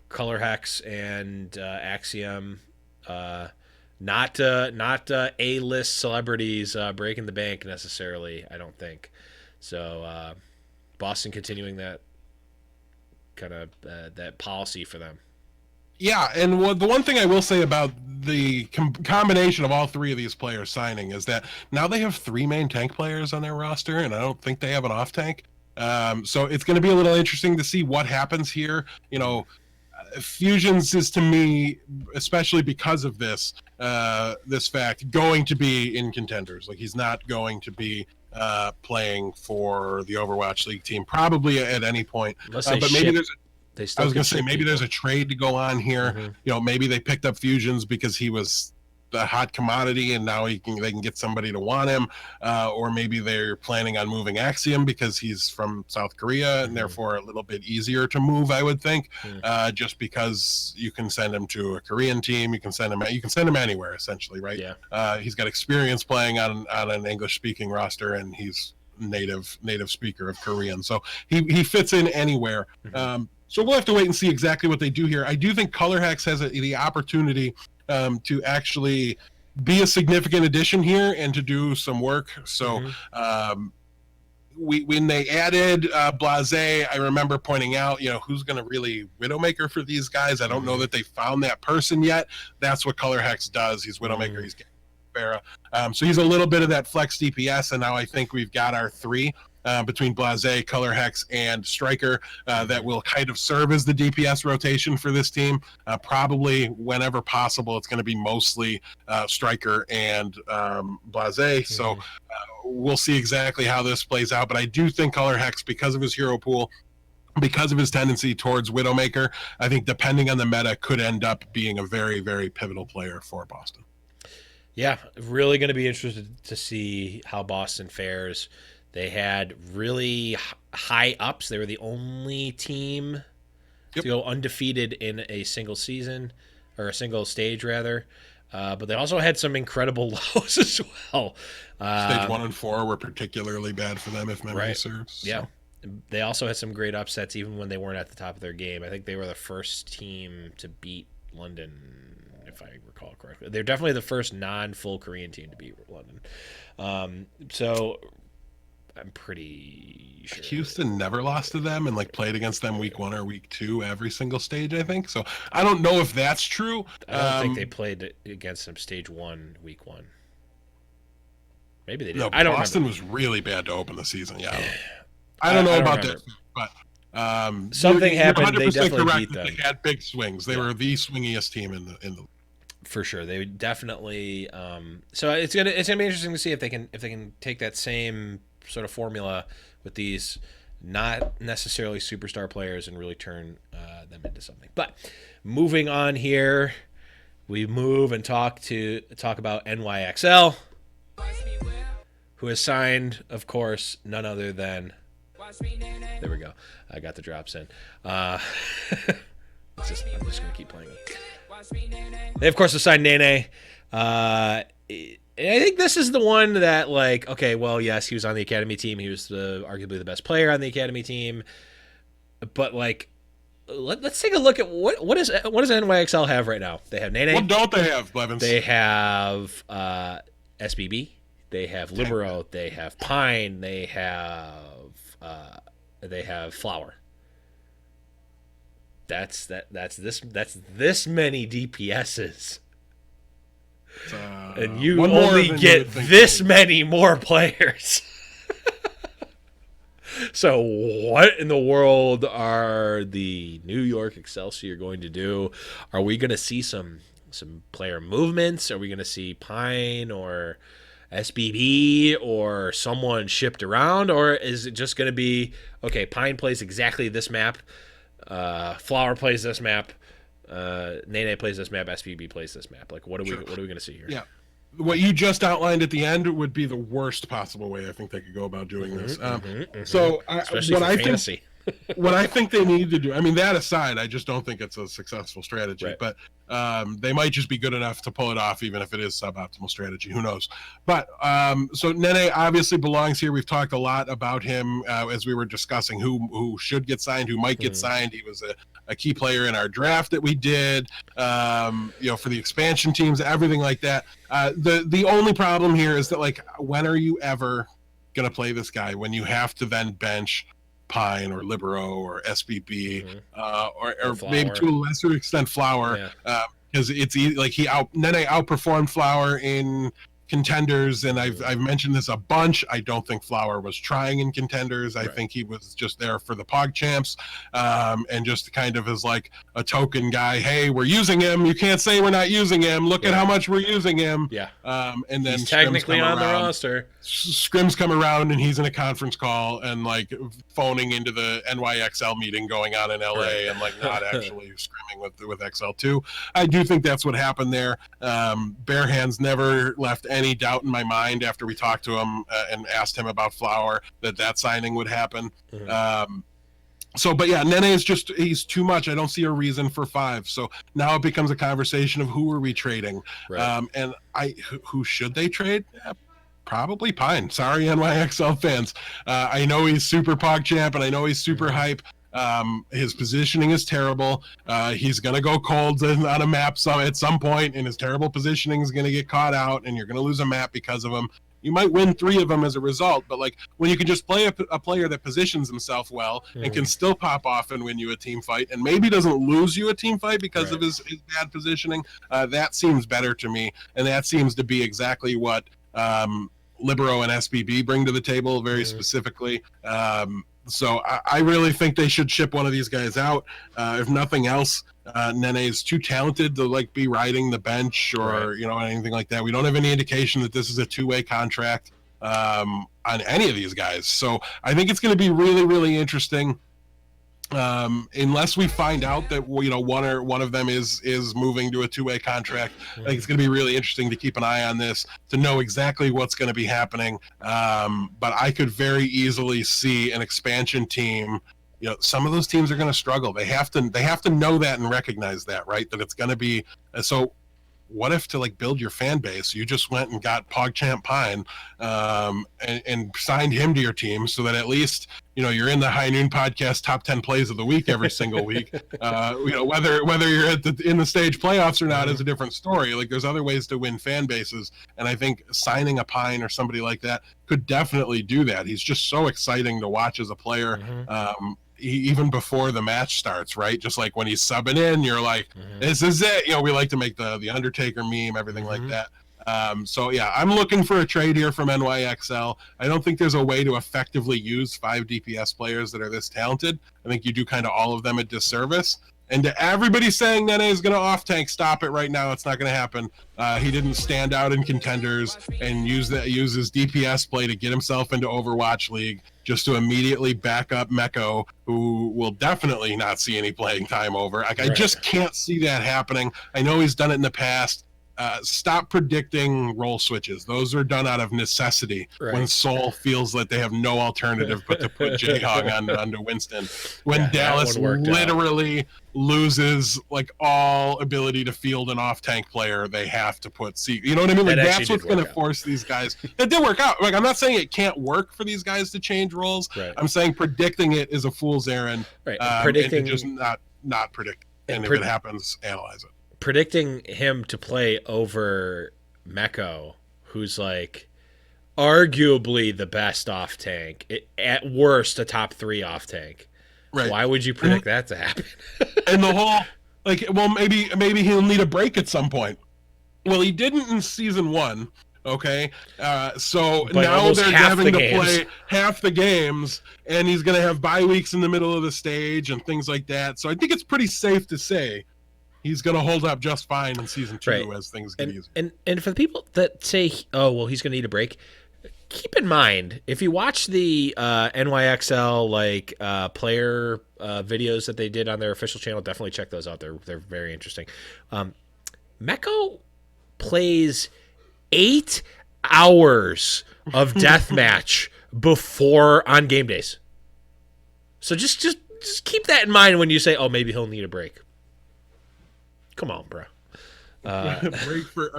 Color Hex and Axiom, not A-list celebrities breaking the bank necessarily, I don't think. So Boston continuing that kind of that policy for them. Yeah, and the one thing I will say about the combination of all 3 of these players signing is that now they have 3 main tank players on their roster, and I don't think they have an off tank. So it's going to be a little interesting to see what happens here. Fusions is, to me, especially because of this fact, going to be in contenders. Like, he's not going to be playing for the Overwatch League team probably at any point. But maybe there's I was going to say maybe there's a trade to go on here. Mm-hmm. Maybe they picked up Fusions because he was the hot commodity and now they can get somebody to want him, or maybe they're planning on moving Axiom because he's from South Korea and therefore a little bit easier to move, I would think, just because you can send him to a Korean team, you can send him anywhere essentially, right? Yeah. He's got experience playing on an English speaking roster, and he's native speaker of Korean, so he fits in anywhere. So we'll have to wait and see exactly what they do here. I do think Color Hex has the opportunity to actually be a significant addition here and to do some work. So when they added Blase, I remember pointing out, who's going to really Widowmaker for these guys? I don't know that they found that person yet. That's what Color Hex does. He's Widowmaker, he's Farah. So he's a little bit of that flex DPS, and now I think we've got our 3 between Blase, Color Hex, and Striker that will kind of serve as the DPS rotation for this team. Probably whenever possible, it's going to be mostly Striker and Blase. So we'll see exactly how this plays out. But I do think Color Hex, because of his hero pool, because of his tendency towards Widowmaker, I think depending on the meta, could end up being a very, very pivotal player for Boston. Yeah, really going to be interested to see how Boston fares. They had really high ups. They were the only team to go undefeated in a single season, or a single stage rather. But they also had some incredible lows as well. Stage 1 and 4 were particularly bad for them, if memory serves. So. Yeah. They also had some great upsets even when they weren't at the top of their game. I think they were the first team to beat London, if I recall correctly. They're definitely the first non-full Korean team to beat London. So I'm pretty sure Houston never lost to them and played against them week 1 or week 2 every single stage, I think. So I don't know if that's true. I don't think they played against them stage 1 week 1. Maybe they did. No, I don't Boston remember. Was really bad to open the season. Yeah, I don't know about that, but something happened. They definitely beat them. They had big swings. They were the swingiest team in the. For sure, they would definitely. So it's gonna be interesting to see if they can take that same sort of formula with these not necessarily superstar players and really turn them into something. But moving on here, we move and talk about NYXL, who has signed, of course, none other than. There we go. I got the drops in. I'm just gonna keep playing it. They, of course, assigned Nene. I think this is the one that, okay, well, yes, he was on the academy team. He was arguably the best player on the academy team. But, let's take a look at what does NYXL have right now? They have Nene. What don't they have, Blevins? They have SBB. they have Libero, they have Pine, they have Flower. That's this many DPSs. And you one more only than you get would think this you many more players. So what in the world are the New York Excelsior going to do? Are we going to see some player movements? Are we going to see Pine or SBB or someone shipped around? Or is it just going to be, okay, Pine plays exactly this map, Flower plays this map, Nene plays this map, SBB plays this map? Like, what are we going to see here? Yeah. What you just outlined at the end would be the worst possible way I think they could go about doing this. So Especially what for I fantasy. what I think they need to do, I mean, that aside, I just don't think it's a successful strategy, Right. but they might just be good enough to pull it off, even if it is suboptimal strategy. Who knows? But so Nene obviously belongs here. We've talked a lot about him as we were discussing who should get signed, who might get signed. He was a key player in our draft that we did, for the expansion teams, everything like that. The only problem here is that, like, when are you ever going to play this guy when you have to then bench Pine or Libero or SBB or maybe to a lesser extent Flower, because it's like Nene outperformed Flower in contenders, and I've mentioned this a bunch. I don't think Flower was trying in contenders. I think he was just there for the Pog champs, and just kind of as like a token guy. Hey, we're using him. You can't say we're not using him. Look at how much we're using him. Yeah. And then he's technically on the roster. Scrims come around and he's in a conference call and like phoning into the NYXL meeting going on in LA and like not actually scrimming with XL2. I do think that's what happened there. Bare Hands never left any doubt in my mind after we talked to him and asked him about Flower that signing would happen. But yeah, Nene is he's too much. I don't see a reason for 5. So now it becomes a conversation of who are we trading? And who should they trade? Probably Pine. Sorry, NYXL fans. I know he's super Pog champ and I know he's super hype. His positioning is terrible. He's going to go cold on a map at some point, and his terrible positioning is going to get caught out, and you're going to lose a map because of him. You might win 3 of them as a result, but like when you can just play a player that positions himself well and can still pop off and win you a team fight, and maybe doesn't lose you a team fight because of his bad positioning, that seems better to me, and that seems to be exactly what Libero and SBB bring to the table very specifically. So I really think they should ship one of these guys out. If nothing else, Nene is too talented to like be riding the bench or anything like that. We don't have any indication that this is a 2-way contract on any of these guys. So I think it's going to be really, really interesting. Unless we find out that one of them is moving to a 2-way contract, I think it's going to be really interesting to keep an eye on this to know exactly what's going to be happening. But I could very easily see an expansion team. Some of those teams are going to struggle. They have to know that and recognize that, right? That it's going to be so. What if to like build your fan base, you just went and got PogChamp Pine and signed him to your team so that at least you're in the High Noon Podcast top 10 plays of the week every single week. Whether you're in the stage playoffs or not is a different story. Like there's other ways to win fan bases, and I think signing a Pine or somebody like that could definitely do that. He's just so exciting to watch as a player. Even before the match starts, right? Just like when he's subbing in, you're like, this is it. We like to make the Undertaker meme, everything like that. So yeah, I'm looking for a trade here from NYXL. I don't think there's a way to effectively use 5 DPS players that are this talented. I think you do kind of all of them a disservice. And to everybody saying Nene is going to off-tank, stop it right now. It's not going to happen. He didn't stand out in contenders and use his DPS play to get himself into Overwatch League just to immediately back up Meko, who will definitely not see any playing time over. Like, I just can't see that happening. I know he's done it in the past. Stop predicting role switches. Those are done out of necessity when Seoul feels that they have no alternative but to put Jaehong onto Winston. When Dallas literally loses like all ability to field an off-tank player, they have to put C. You know what I mean? Like that's what's going to force these guys. It did work out. Like I'm not saying it can't work for these guys to change roles. I'm saying predicting it is a fool's errand. Predicting and just not predict. And if it happens, analyze it. Predicting him to play over Meko, who's like arguably the best off tank. At worst, a top 3 off tank. Right. Why would you predict that to happen? And the whole maybe he'll need a break at some point. Well, he didn't in season 1. Okay, so But now almost they're half having the to games. play half the games, and he's going to have bye weeks in the middle of the stage and things like that. So I think it's pretty safe to say he's going to hold up just fine in season 2 Right. as things get easier. And for the people that say, oh, well, he's going to need a break, keep in mind, if you watch the NYXL player videos that they did on their official channel, definitely check those out. They're very interesting. Meko plays 8 hours of deathmatch before on game days. So just keep that in mind when you say, oh, maybe he'll need a break. Come on, bro. A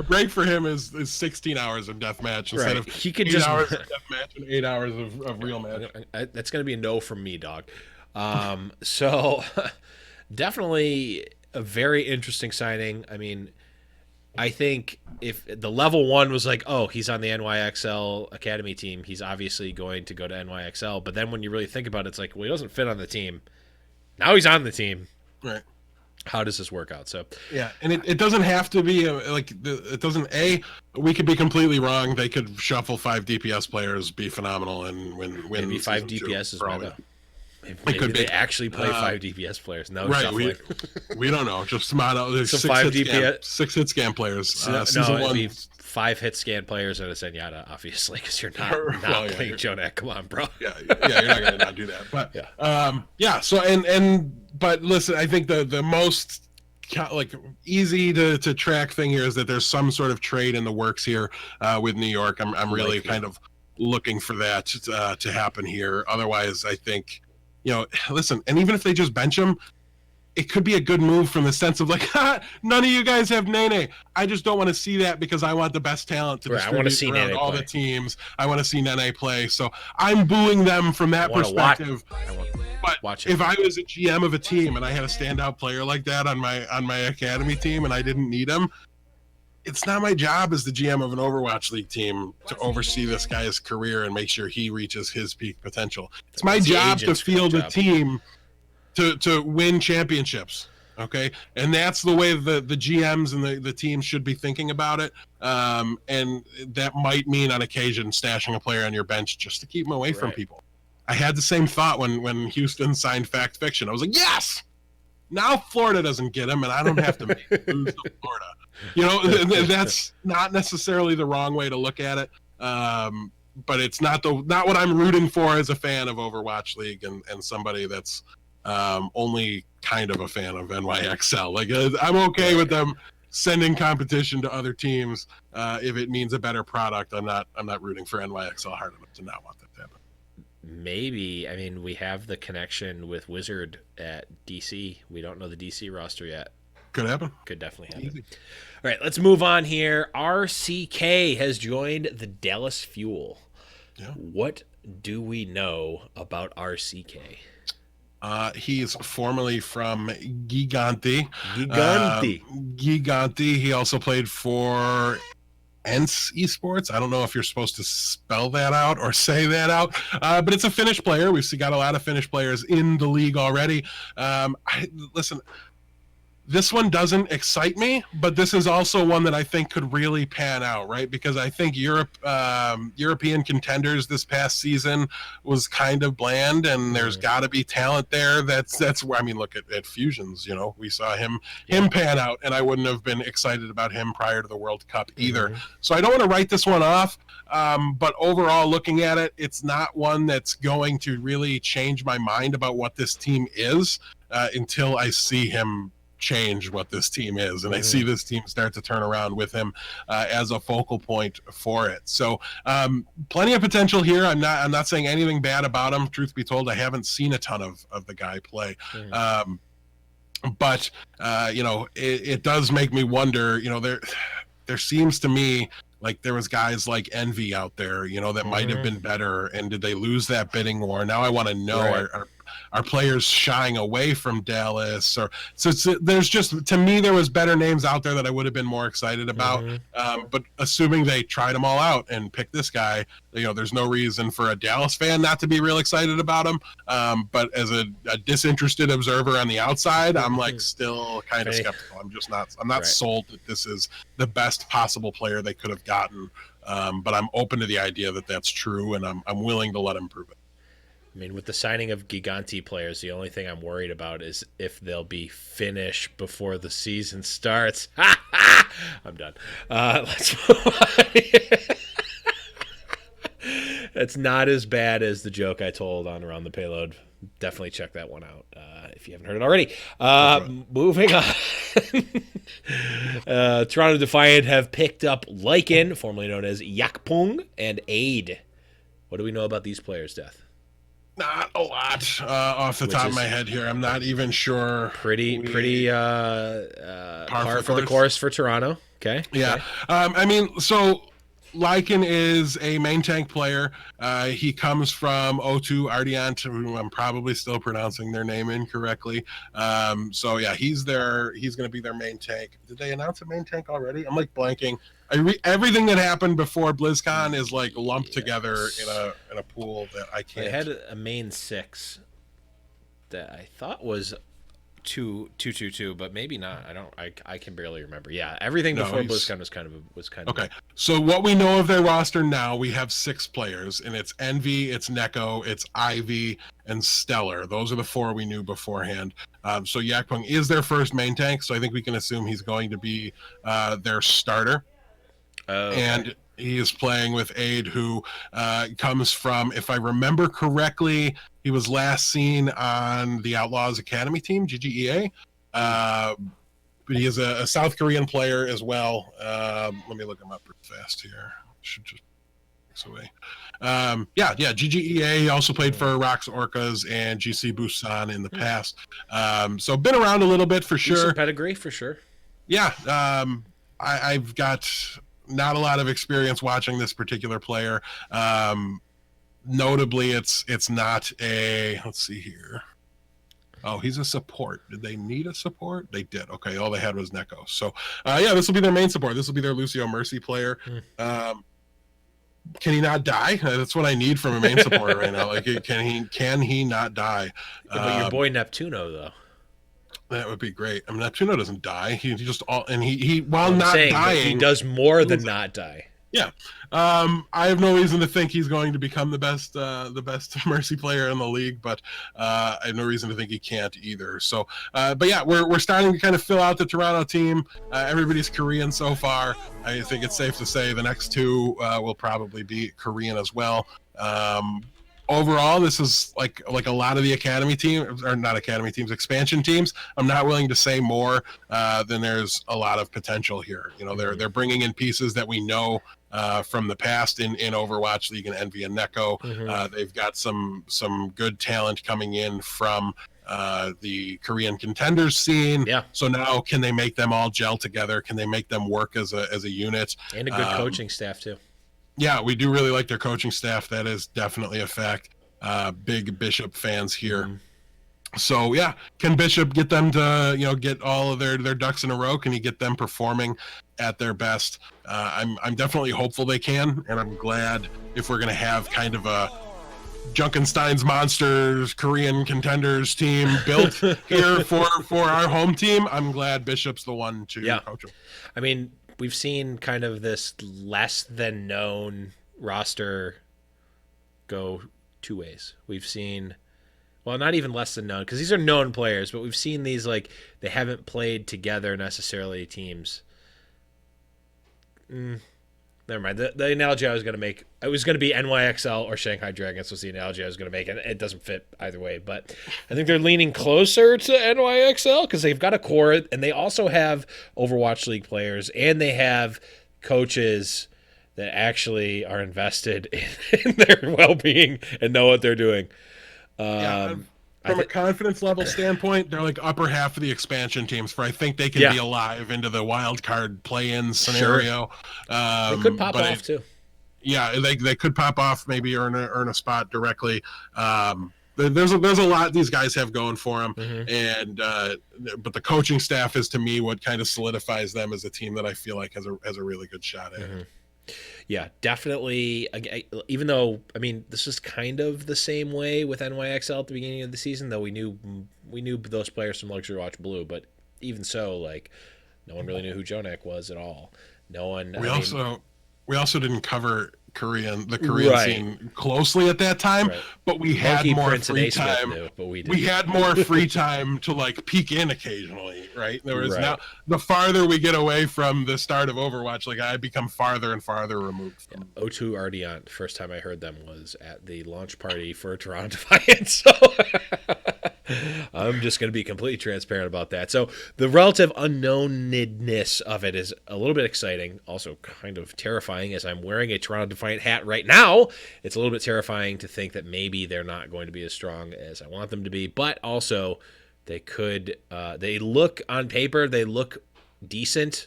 break for him is 16 hours of deathmatch instead of he could 8 just hours of deathmatch and 8 hours of real match. That's going to be a no from me, dog. So definitely a very interesting signing. I mean, I think if the level 1 was like, oh, he's on the NYXL Academy team, he's obviously going to go to NYXL. But then when you really think about it, it's like, well, he doesn't fit on the team. Now he's on the team. Right. How does this work out? So yeah, and it doesn't have to be it doesn't. We could be completely wrong. They could shuffle 5 DPS players, be phenomenal, and win. Maybe 5 DPS is meta. Maybe could they be. actually play 5 DPS players. No, right. We don't know. Just there's So 6 5 hit DPS 6 hit scan players. no, Season it'd 1. be 5 hit scan players and a Zenyatta, obviously, because you're not Well, playing Jonak. Come on, bro. Yeah, you're not gonna not do that. But Yeah. So but listen, I think the most easy to track thing here is that there's some sort of trade in the works here with New York. I'm really kind of looking for that to happen here. Otherwise, I think, listen, and even if they just bench him, it could be a good move from the sense of like, none of you guys have Nene. I just don't want to see that because I want the best talent to Right, I wanna see distribute around Nene all play. the teams. I want to see Nene play. So I'm booing them from that perspective. But Watch if I was a GM of a team and I had a standout player like that on my academy team and I didn't need him, it's not my job as the GM of an Overwatch League team to oversee this guy's career and make sure he reaches his peak potential. It's my It's the job to agent's field a job. team to win championships. Okay, and that's the way the GMs and the teams should be thinking about it. And that might mean on occasion stashing a player on your bench just to keep him away from people. I had the same thought when Houston signed Fact Fiction. I was like, yes! Now Florida doesn't get him, and I don't have to make lose to Florida. That's not necessarily the wrong way to look at it. But it's not what I'm rooting for as a fan of Overwatch League and somebody that's only kind of a fan of NYXL. Like I'm okay with them sending competition to other teams if it means a better product. I'm not rooting for NYXL hard enough to not want that to happen. Maybe. I mean, we have the connection with Wizard at DC. We don't know the DC roster yet. Could happen. Could definitely happen. Easy. All right, let's move on here. RCK has joined the Dallas Fuel. Yeah. What do we know about RCK? He's formerly from Gigante. Gigante. He also played for ENCE Esports. I don't know if you're supposed to spell that out or say that out, but it's a Finnish player. We've got a lot of Finnish players in the league already. Listen, this one doesn't excite me, but this is also one that I think could really pan out, right? Because I think European contenders this past season was kind of bland, and there's got to be talent there. That's where, I mean, look at Fusions. We saw him pan out, and I wouldn't have been excited about him prior to the World Cup either. So I don't want to write this one off, but overall, looking at it, it's not one that's going to really change my mind about what this team is until I see him change what this team is, and I see this team start to turn around with him as a focal point for it. So plenty of potential here. I'm not saying anything bad about him. Truth be told, I haven't seen a ton of the guy play. But it does make me wonder. There seems to me like there was guys like Envy out there, that might have been better, and did they lose that bidding war? Now I want to know, are players shying away from Dallas? Or there's just, to me, there was better names out there that I would have been more excited about. But assuming they tried them all out and picked this guy, there's no reason for a Dallas fan not to be real excited about him. But as a disinterested observer on the outside, I'm like still kind of skeptical. I'm not sold that this is the best possible player they could have gotten. But I'm open to the idea that that's true, and I'm willing to let him prove it. I mean, with the signing of Giganti players, the only thing I'm worried about is if they'll be finished before the season starts. I'm done. Let's move on. It's not as bad as the joke I told on Around the Payload. Definitely check that one out if you haven't heard it already. Moving on. Toronto Defiant have picked up Lycan, formerly known as Yakpung, and Aid. What do we know about these players, Death? Not a lot off the top of my head here. I'm not even sure. Pretty par for the course for Toronto. Okay. Yeah. Okay. I mean, so Lycan is a main tank player. He comes from O2 Ardiant, who I'm probably still pronouncing their name incorrectly. So yeah, he's going to be their main tank. Did they announce a main tank already? I'm like blanking. Everything that happened before BlizzCon is like lumped together in a pool that I can't. They had a main 6 that I thought was 222, but maybe not. I can barely remember. Yeah, everything before BlizzCon was kind of okay. So what we know of their roster now, we have 6 players, and it's Envy, it's Neko, it's Ivy, and Stellar. Those are the 4 we knew beforehand. So Yakpung is their first main tank, so I think we can assume he's going to be their starter. Okay. And he is playing with Aid, who comes from, if I remember correctly, he was last seen on the Outlaws Academy team, GGEA. But he is a South Korean player as well. Let me look him up real fast here. Should just away. GGEA. He also played for Rocks Orcas and GC Busan in the past. So been around a little bit for sure. Decent pedigree for sure. Yeah. I've got not a lot of experience watching this particular player. Notably, it's not a, let's see here. Oh, he's a support. Did they need a support? They did. Okay, all they had was Neko. So, this will be their main support. This will be their Lucio Mercy player. Can he not die? That's what I need from a main support right now. Like, can he not die? But your boy Neptuno, though. That would be great. I mean, Neptuno doesn't die. He while not dying, he does more than not die. Yeah. I have no reason to think he's going to become the best Mercy player in the league, but I have no reason to think he can't either. So, but yeah, we're starting to kind of fill out the Toronto team. Everybody's Korean so far. I think it's safe to say the next 2 will probably be Korean as well. Overall, this is like a lot of the academy teams, or not academy teams, expansion teams. I'm not willing to say more than there's a lot of potential here. They're bringing in pieces that we know from the past in Overwatch League and Envy and Neko. They've got some good talent coming in from the Korean contenders scene. Yeah. So now, can they make them all gel together? Can they make them work as a unit? And a good coaching staff too. Yeah, we do really like their coaching staff. That is definitely a fact. Big Bishop fans here. So yeah, can Bishop get them to get all of their ducks in a row? Can he get them performing at their best? I'm definitely hopeful they can, and I'm glad if we're gonna have kind of a Junkenstein's Monsters Korean contenders team built here for our home team. I'm glad Bishop's the one to coach them. I mean, we've seen kind of this less than known roster go 2 ways. We've seen, well, not even less than known, because these are known players, but we've seen these, like, they haven't played together necessarily teams. Never mind. The analogy I was going to make, it was going to be NYXL or Shanghai Dragons was the analogy I was going to make, and it doesn't fit either way. But I think they're leaning closer to NYXL because they've got a core, and they also have Overwatch League players, and they have coaches that actually are invested in their well-being and know what they're doing. From a confidence level standpoint, they're like upper half of the expansion teams. I think they can be alive into the wild card play-in scenario. They could pop off too. Yeah, they could pop off, maybe earn a spot directly. there's a lot these guys have going for them, Mhm. and but the coaching staff is to me what kind of solidifies them as a team that I feel like has a really good shot at it. Yeah, definitely. Even though, I mean, this is kind of the same way with NYXL at the beginning of the season, though we knew those players from Luxury Watch Blue, but even so, like, no one really knew who Jonak was at all. No one. We also didn't cover the Korean Right. scene closely at that time, Right. but we had Monkey more Prince and free A. Smith time. knew, but we didn't. We had more free time to like peek in occasionally, right? There was Right. now the farther we get away from the start of Overwatch, like I become farther and farther removed from. O2 Ardiant, the first time I heard them was at the launch party for Toronto Defiance. So I'm just going to be completely transparent about that. So the relative unknownedness of it is a little bit exciting, also kind of terrifying, as I'm wearing a Toronto Defiant hat right now. It's a little bit terrifying to think that maybe they're not going to be as strong as I want them to be, but also they could, they look on paper, they look decent,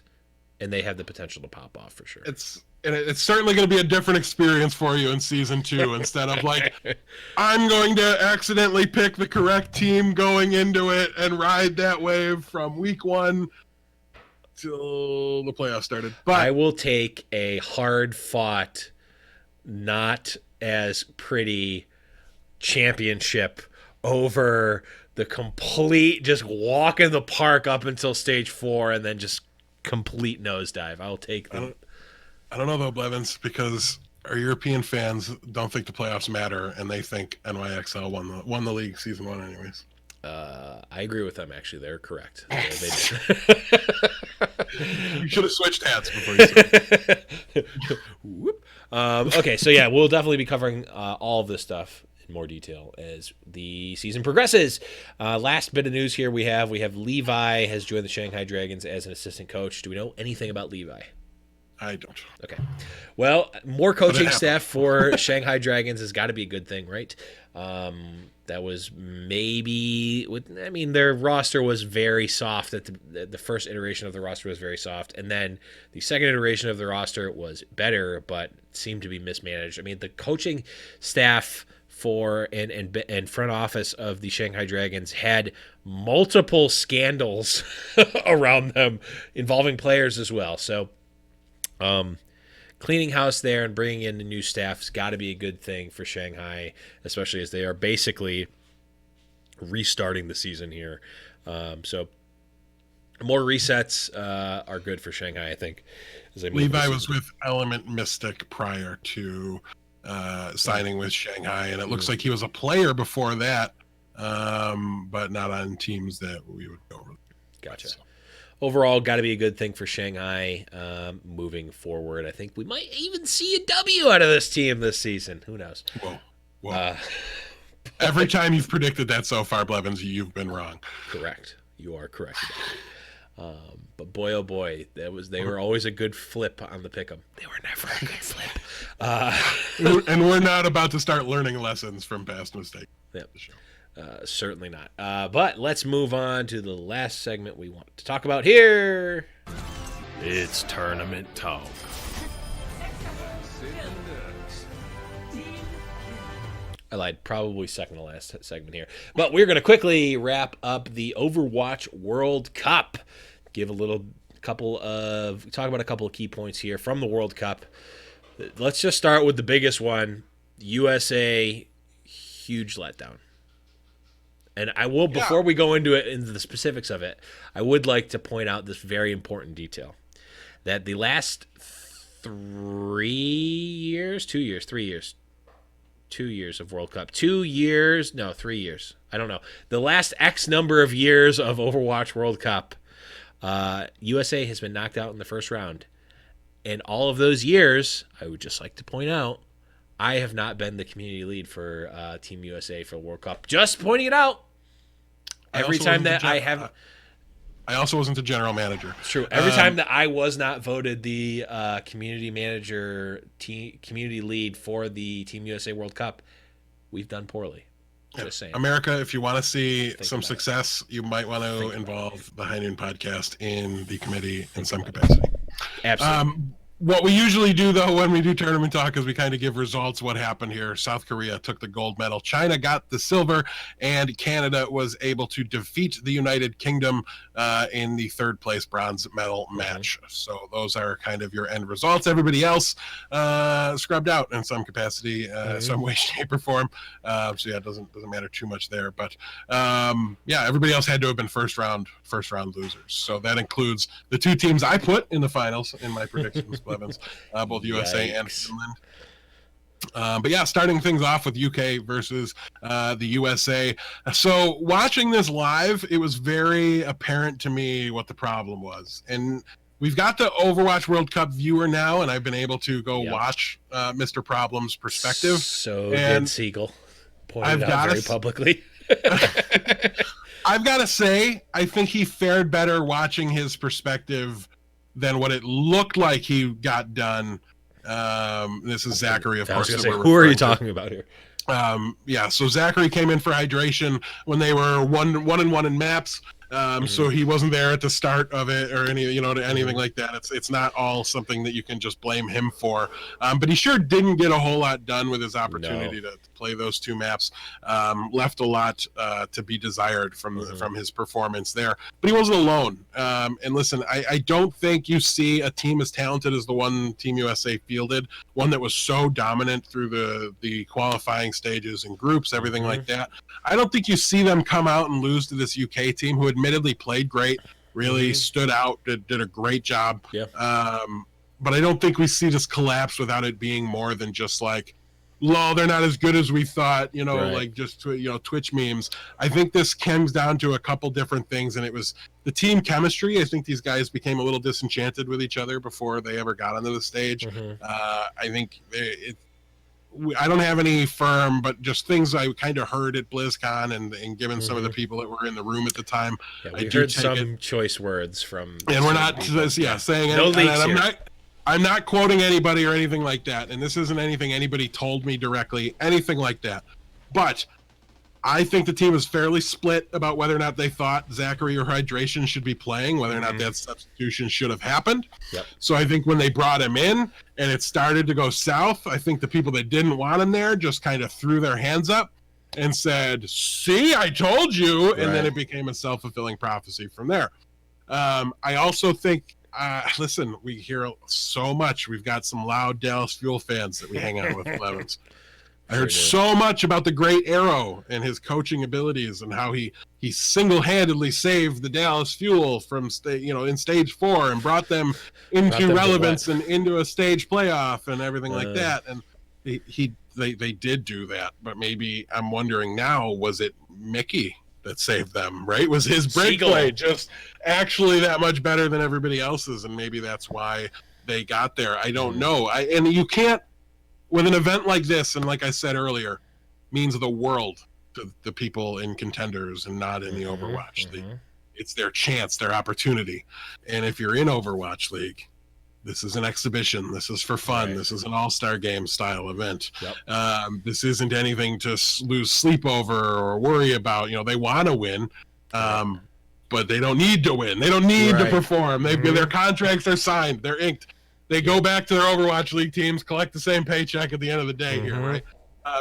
and they have the potential to pop off for sure. It's certainly going to be a different experience for you in season 2 instead of like, I'm going to accidentally pick the correct team going into it and ride that wave from week 1 till the playoffs started. But I will take a hard fought, not as pretty championship over the complete just walk in the park up until stage 4 and then just complete nosedive. I'll take them. I don't know though, Blevins, because our European fans don't think the playoffs matter, and they think NYXL won the league season 1 anyways. I agree with them. Actually, they're correct. You should have switched hats before you said it. Whoop. Okay, so yeah, we'll definitely be covering all of this stuff in more detail as the season progresses. Last bit of news here we have Levi has joined the Shanghai Dragons as an assistant coach. Do we know anything about Levi? I don't. Okay. Well, more coaching staff for Shanghai Dragons has got to be a good thing, right? That was maybe, their roster was very soft. The first iteration of the roster was very soft. And then the second iteration of the roster was better, but seemed to be mismanaged. I mean, the coaching staff and front office of the Shanghai Dragons had multiple scandals around them involving players as well. So, cleaning house there and bringing in the new staff's got to be a good thing for Shanghai, especially as they are basically restarting the season here. So more resets are good for Shanghai, I think. Levi was with Element Mystic prior to signing with Shanghai, and it looks like he was a player before that, but not on teams that we would go over. Gotcha. So. Overall, got to be a good thing for Shanghai moving forward. I think we might even see a W out of this team this season. Who knows? Whoa. Every time you've predicted that so far, Blevins, you've been wrong. Correct. You are correct. But boy, oh boy, they were always a good flip on the pick'em. They were never a good flip. And we're not about to start learning lessons from past mistakes. Yep. Certainly not. But let's move on to the last segment we want to talk about here. It's tournament talk. I lied. Probably second to last segment here. But we're going to quickly wrap up the Overwatch World Cup. Talk about a couple of key points here from the World Cup. Let's just start with the biggest one. USA, huge letdown. And I will, before we go into the specifics of it, I would like to point out this very important detail. That the last 3 years of World Cup. 3 years. I don't know. The last X number of years of Overwatch World Cup, USA has been knocked out in the first round. And all of those years, I would just like to point out, I have not been the community lead for Team USA for World Cup. Just pointing it out. Every time that I have... I also wasn't the general manager. It's true. Every time that I was not voted the community manager, community lead for the Team USA World Cup, we've done poorly. Just saying. America, if you want to see some success, you might want to involve the High Noon podcast in the committee in some capacity. Absolutely. What we usually do, though, when we do tournament talk is we kind of give results, what happened here. South Korea took the gold medal. China got the silver, and Canada was able to defeat the United Kingdom in the third place bronze medal match. So those are kind of your end results. Everybody else scrubbed out in some capacity, some way, shape, or form. So yeah, it doesn't matter too much there. But yeah, everybody else had to have been first round losers. So that includes the two teams I put in the finals in my predictions. Both USA and Finland. But yeah, starting things off with UK versus the USA. So watching this live, it was very apparent to me what the problem was. And we've got the Overwatch World Cup viewer now, and I've been able to go watch Mr. Problem's perspective. So and did Siegel. Pointed out very publicly. I've got to say, I think he fared better watching his perspective than what it looked like he got done. This is Zachary, of course. Who are you talking about here? Yeah, so Zachary came in for hydration when they were one and one in maps. So he wasn't there at the start of it or anything like that. It's not all something that you can just blame him for. But he sure didn't get a whole lot done with his opportunity to play those two maps. Left a lot to be desired from his performance there. But he wasn't alone. And listen, I don't think you see a team as talented as the one Team USA fielded, one that was so dominant through the qualifying stages and groups, everything like that. I don't think you see them come out and lose to this UK team who admittedly played great, really stood out, did a great job. But I don't think we see this collapse without it being more than just like, lol, they're not as good as we thought, like just Twitch memes. I think this comes down to a couple different things, and it was the team chemistry. I think these guys became a little disenchanted with each other before they ever got onto the stage. I think I don't have any firm, but just things I kind of heard at BlizzCon and given some of the people that were in the room at the time. Yeah, we heard some choice words from. And we're not saying no leaks here. I'm not quoting anybody or anything like that. And this isn't anything anybody told me directly, anything like that. But I think the team is fairly split about whether or not they thought Zachary or Hydration should be playing, whether or not that substitution should have happened. So I think when they brought him in and it started to go south, I think the people that didn't want him there just kind of threw their hands up and said, see, I told you. And then it became a self-fulfilling prophecy from there. I also think, listen, we hear so much. We've got some loud Dallas Fuel fans that we hang out with, Levins. I heard so much about the great Arrow and his coaching abilities and how he single-handedly saved the Dallas Fuel from in stage 4 and brought them into relevance and into a stage playoff and everything like that. And they did do that, but maybe I'm wondering now, was it Mickey that saved them? Right? Was his break play just actually that much better than everybody else's? And maybe that's why they got there. I don't know. And you can't. With an event like this, and like I said earlier, means the world to the people in contenders and not in the Overwatch League. It's their chance, their opportunity. And if you're in Overwatch League, this is an exhibition. This is for fun. This is an all-star game style event. This isn't anything to lose sleep over or worry about. They want to win, but they don't need to win. They don't need to perform. Their contracts are signed. They're inked. They go back to their Overwatch League teams, collect the same paycheck at the end of the day here, right?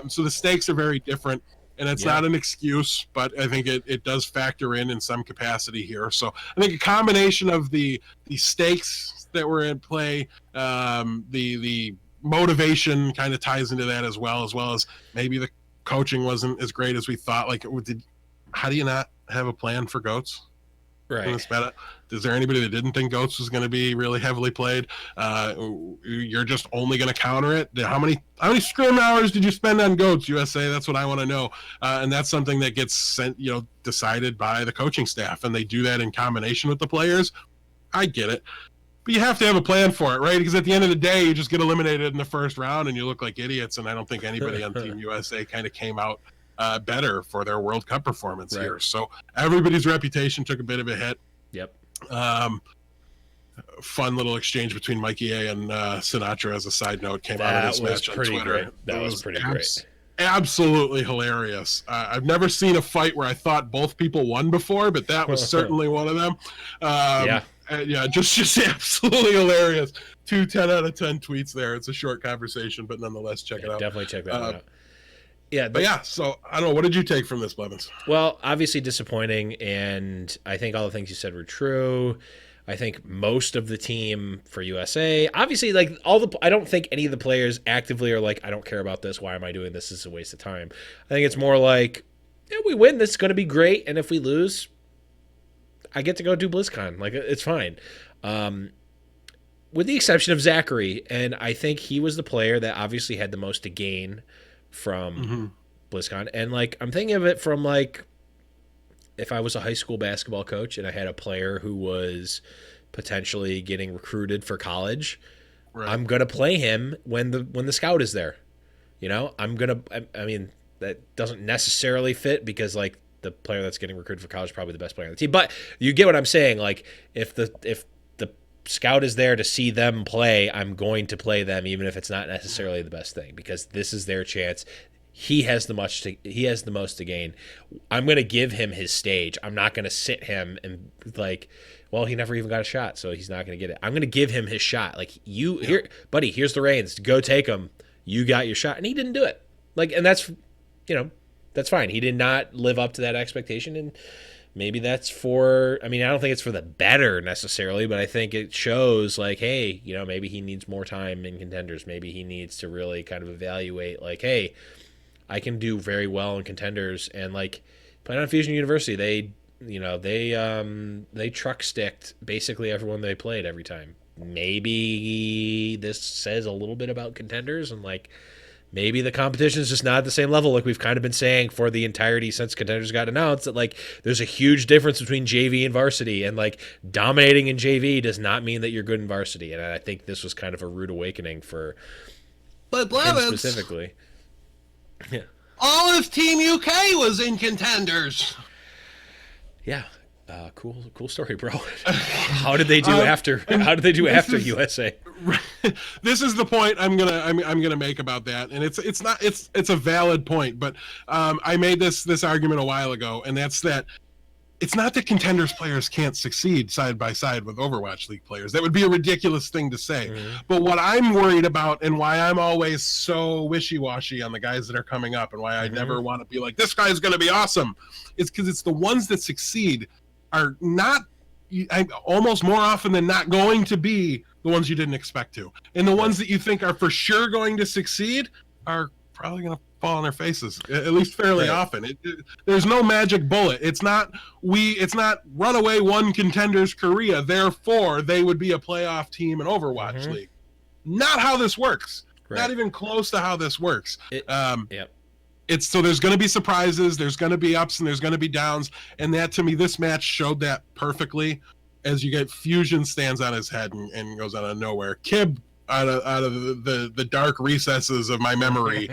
So the stakes are very different, and it's not an excuse, but I think it does factor in some capacity here. So I think a combination of the stakes that were in play, the motivation kind of ties into that as well as maybe the coaching wasn't as great as we thought. Like, how do you not have a plan for GOATs? In this meta? Is there anybody that didn't think GOATs was going to be really heavily played? You're just only going to counter it? How many scrim hours did you spend on GOATs, USA? That's what I want to know. And that's something that gets sent, decided by the coaching staff, and they do that in combination with the players. I get it. But you have to have a plan for it, right? Because at the end of the day, you just get eliminated in the first round and you look like idiots, and I don't think anybody on Team USA kind of came out better for their World Cup performance here. So everybody's reputation took a bit of a hit. Fun little exchange between Mikey A and Sinatra as a side note came out of this match on Twitter. That was pretty great. Absolutely hilarious. I've never seen a fight where I thought both people won before, but that was certainly one of them. Just absolutely hilarious two 10 out of 10 tweets there. It's a short conversation, but nonetheless, check it out. Definitely check that one out. Yeah, but yeah, so I don't know. What did you take from this, Blevins? Well, obviously disappointing, and I think all the things you said were true. I think most of the team for USA, obviously, like I don't think any of the players actively are like, I don't care about this. Why am I doing this? This is a waste of time. I think it's more like, if we win, this is going to be great, and if we lose, I get to go do BlizzCon. Like, it's fine. With the exception of Zachary, and I think he was the player that obviously had the most to gain from BlizzCon. And like, I'm thinking of it from like, if I was a high school basketball coach and I had a player who was potentially getting recruited for college, right, I'm gonna play him when the scout is there. You know, I mean, that doesn't necessarily fit because like the player that's getting recruited for college is probably the best player on the team. But you get what I'm saying. Like, if the scout is there to see them play, I'm going to play them even if it's not necessarily the best thing, because this is their chance. He has the most to gain. I'm going to give him his stage. I'm not going to sit him and like, well, he never even got a shot, so he's not going to get it. I'm going to give him his shot. Like, here, buddy, here's the reins. Go take them. You got your shot. And he didn't do it. Like, and that's, that's fine. He did not live up to that expectation, and maybe that's I don't think it's for the better necessarily, but I think it shows like, hey, maybe he needs more time in contenders. Maybe he needs to really kind of evaluate like, hey, I can do very well in contenders. And like, playing on Fusion University, they truck sticked basically everyone they played every time. Maybe this says a little bit about contenders, and like, maybe the competition is just not at the same level, like we've kind of been saying for the entirety since contenders got announced, that like there's a huge difference between JV and varsity, and like dominating in JV does not mean that you're good in varsity. And I think this was kind of a rude awakening for him specifically. Yeah. All of Team UK was in contenders. Yeah. Cool story, bro. How did they do after USA? This is the point I'm gonna make about that, and it's a valid point, but I made this argument a while ago, and that's that it's not that contenders players can't succeed side by side with Overwatch League players. That would be a ridiculous thing to say. But what I'm worried about, and why I'm always so wishy-washy on the guys that are coming up, and why I never want to be like, this guy's going to be awesome, is because it's the ones that succeed are not, almost more often than not, going to be the ones you didn't expect to. And the ones that you think are for sure going to succeed are probably going to fall on their faces, at least fairly often. There's no magic bullet. It's not runaway won contenders Korea, therefore they would be a playoff team in Overwatch League. Not how this works. Not even close to how this works. So there's going to be surprises, there's going to be ups, and there's going to be downs, and that, to me, this match showed that perfectly, as you get Fusion stands on his head and goes out of nowhere. Kib, out of the dark recesses of my memory,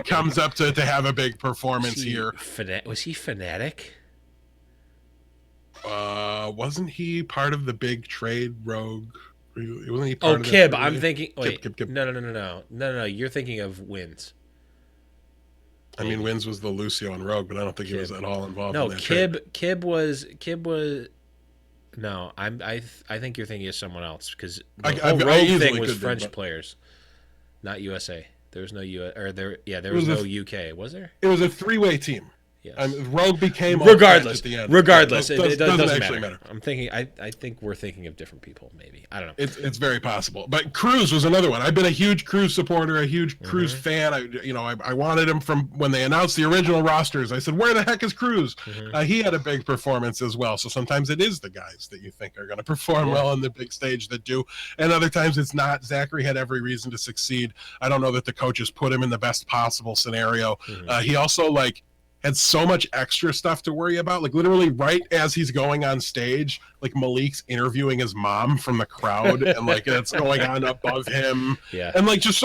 comes up to have a big performance here. Was he Fnatic? Wasn't he part of the big trade Rogue? Wasn't he part of Kib. I'm thinking. Wait, Kib. No. You're thinking of Wins. I mean, Wins was the Lucio and Rogue, but I don't think he was at all involved. No, in that Kib. trade. Kib was. No, I think you're thinking of someone else, because the whole Rogue thing was French players, not USA. There was no there was no UK, was there? It was a three-way team. Yes. Rogue became regardless. At the end. Regardless, it doesn't actually matter. I'm thinking. I think we're thinking of different people. Maybe, I don't know. It's very possible. But Cruz was another one. I've been a huge Cruz supporter, a huge Cruz fan. I wanted him from when they announced the original rosters. I said, "Where the heck is Cruz?" He had a big performance as well. So sometimes it is the guys that you think are going to perform well on the big stage that do, and other times it's not. Zachary had every reason to succeed. I don't know that the coaches put him in the best possible scenario. He also had so much extra stuff to worry about. Like, literally right as he's going on stage, like, Malik's interviewing his mom from the crowd, and that's going on above him. Yeah. And just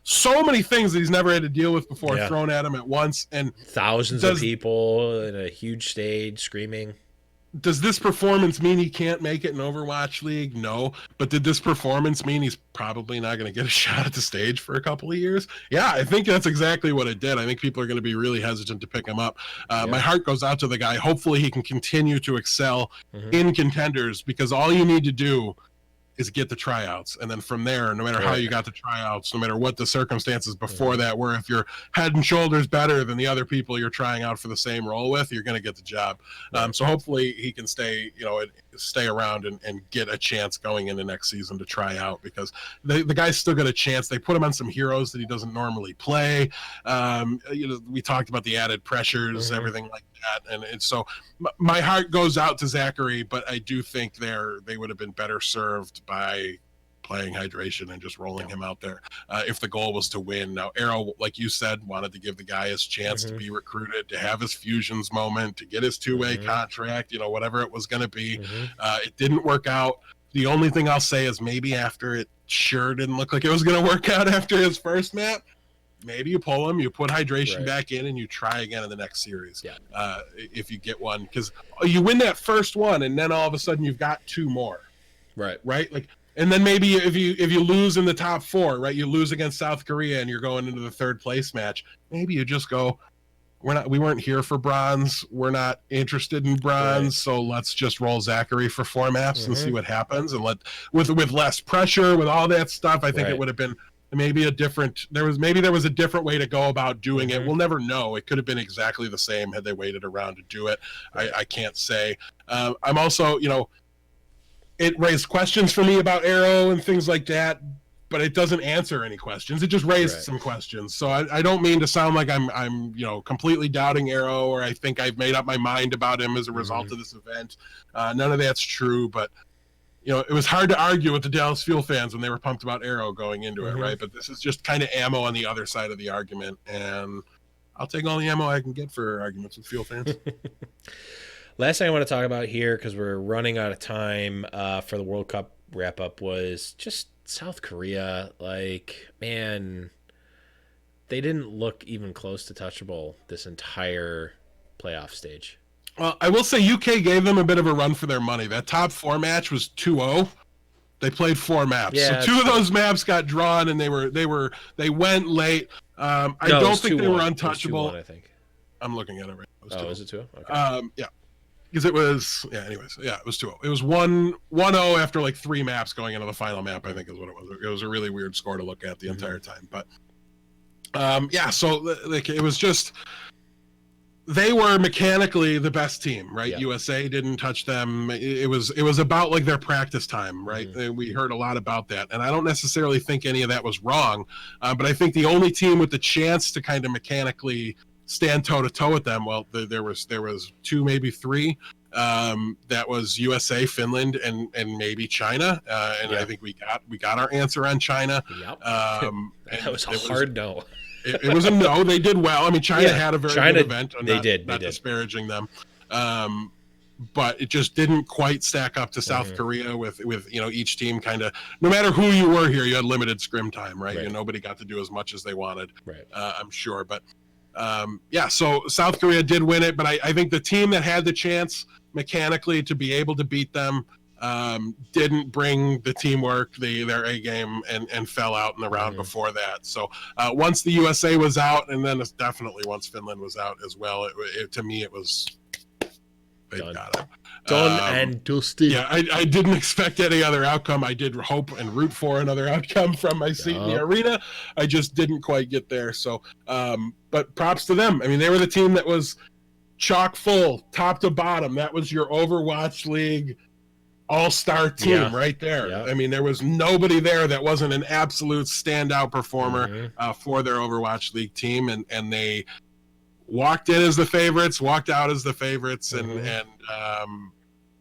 so many things that he's never had to deal with before thrown at him at once. And thousands of people in a huge stage screaming. Does this performance mean he can't make it in Overwatch League? No. But did this performance mean he's probably not going to get a shot at the stage for a couple of years? Yeah, I think that's exactly what it did. I think people are going to be really hesitant to pick him up. My heart goes out to the guy. Hopefully he can continue to excel in contenders, because all you need to do is get the tryouts. And then from there, no matter how you got the tryouts, no matter what the circumstances before that were, if you're head and shoulders better than the other people you're trying out for the same role with, you're going to get the job. So hopefully he can stay around and get a chance going into next season to try out, because the guy's still got a chance. They put him on some heroes that he doesn't normally play. We talked about the added pressures, everything like that. And so my heart goes out to Zachary, but I do think they would have been better served by playing hydration and just rolling him out there if the goal was to win. Now, Arrow, like you said, wanted to give the guy his chance to be recruited, to have his fusions moment, to get his two-way contract, whatever it was going to be. It didn't work out. The only thing I'll say is maybe after it sure didn't look like it was going to work out after his first map, maybe you pull him, you put hydration back in, and you try again in the next series. If you get one, because you win that first one, and then all of a sudden you've got two more. Right. Like, and then maybe if you lose in the top four, right, you lose against South Korea, and you're going into the third place match. Maybe you just go, we weren't here for bronze. We're not interested in bronze, so let's just roll Zachary for 4 maps and see what happens. And with less pressure, with all that stuff, I think it would have been. Maybe there was a different way to go about doing it. We'll never know. It could have been exactly the same had they waited around to do it. I can't say. I'm also, it raised questions for me about Arrow and things like that, but it doesn't answer any questions. It just raised some questions. So I don't mean to sound like I'm completely doubting Arrow, or I think I've made up my mind about him as a result of this event. None of that's true, but it was hard to argue with the Dallas Fuel fans when they were pumped about Arrow going into it, right? But this is just kind of ammo on the other side of the argument, and I'll take all the ammo I can get for arguments with Fuel fans. Last thing I want to talk about here, because we're running out of time for the World Cup wrap-up, was just South Korea. Like, man, they didn't look even close to touchable this entire playoff stage. Well, I will say UK gave them a bit of a run for their money. That top 4 match was 2-0. They played 4 maps. Yeah, so 2 of those maps got drawn, and they went late. I don't think they were untouchable. 2-1, I think. I'm looking at it right now. Is it 2? Okay. Yeah. Because it was, it was 2-0. It was 1-0 after like 3 maps going into the final map, I think is what it was. It was a really weird score to look at the entire time. But, so it was just... They were mechanically the best team, right? Yeah. USA didn't touch them. It was about like their practice time, right? We heard a lot about that, and I don't necessarily think any of that was wrong, but I think the only team with the chance to kind of mechanically stand toe to toe with them, well, there was 2, maybe 3. That was USA, Finland, and maybe China, and I think we got our answer on China. Yep. That was a hard no. It was a no. They did well. I mean, China had a very good event. They did. Not disparaging them, but it just didn't quite stack up to South Korea with each team kind of, no matter who you were here, you had limited scrim time, right? Nobody got to do as much as they wanted, I'm sure. But so South Korea did win it, but I think the team that had the chance mechanically to be able to beat them didn't bring the teamwork, their A game, and fell out in the round before that. So once the USA was out, and then definitely once Finland was out as well, to me it was they got it. Done and dusted. Yeah, I didn't expect any other outcome. I did hope and root for another outcome from my seat in the arena. I just didn't quite get there. So, but props to them. I mean, they were the team that was chock full, top to bottom. That was your Overwatch League all-star team right there. I mean, there was nobody there that wasn't an absolute standout performer for their Overwatch League team, and they walked in as the favorites, walked out as the favorites, listen,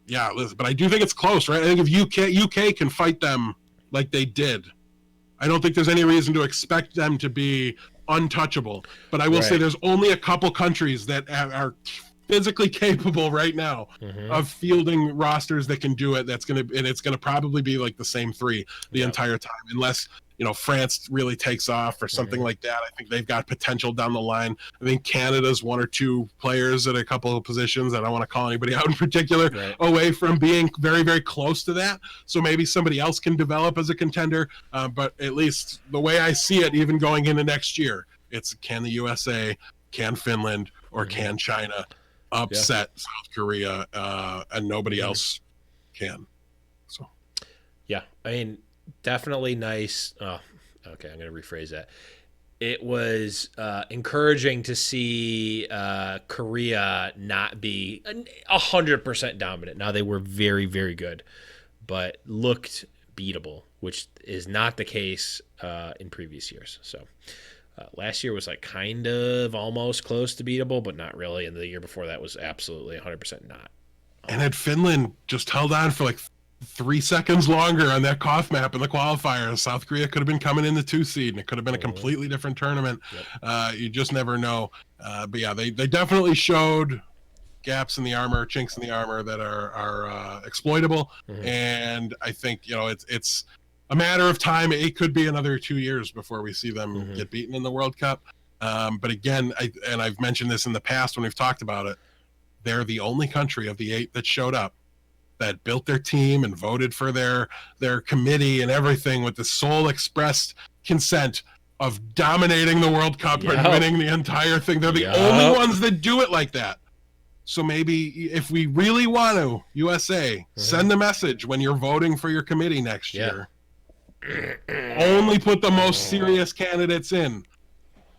but I do think it's close, right? I think if UK can fight them like they did, I don't think there's any reason to expect them to be untouchable. But I will say there's only a couple countries that are physically capable right now of fielding rosters that can do it. It's gonna probably be like the same 3 the entire time, unless France really takes off or something like that. I think they've got potential down the line. I think Canada's 1 or 2 players at a couple of positions. I don't want to call anybody out in particular away from being very, very close to that. So maybe somebody else can develop as a contender. But at least the way I see it, even going into next year, it's can the USA, can Finland, or can China upset South Korea, and nobody else can. So Yeah, I mean, definitely nice. Oh, okay, I'm going to rephrase that. It was encouraging to see Korea not be 100% dominant. Now, they were very, very good, but looked beatable, which is not the case in previous years. So last year was like kind of almost close to beatable, but not really. And the year before that was absolutely 100% not. And had Finland just held on for like 3 seconds longer on that cough map in the qualifiers, South Korea could have been coming in the 2 seed, and it could have been a completely different tournament. You just never know. But yeah, they definitely showed gaps in the armor, chinks in the armor that are exploitable. And I think, you know, it's a matter of time. It could be another 2 years before we see them get beaten in the World Cup. But again, I've mentioned this in the past when we've talked about it, they're the only country of the 8 that showed up that built their team and voted for their committee and everything with the sole expressed consent of dominating the World Cup and winning the entire thing. They're the only ones that do it like that. So maybe if we really want to, USA, send a message when you're voting for your committee next year. Only put the most serious candidates in.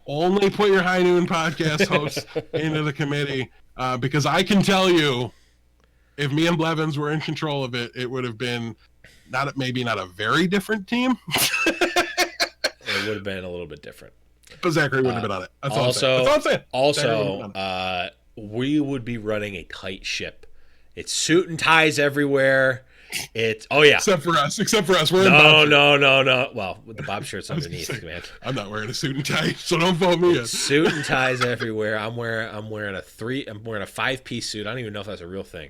Only put your High Noon podcast hosts into the committee. Because I can tell you, if me and Blevins were in control of it, it would have been maybe not a very different team. It would have been a little bit different. But Zachary wouldn't have been on it. That's all I'm saying. Also, we would be running a tight ship. It's suit and ties everywhere. It's except for us. We're in no. Well, with the Bob shirts underneath, man. I'm not wearing a suit and tie, so don't vote me in. Suit and ties everywhere. I'm wearing a 5-piece suit. I don't even know if that's a real thing.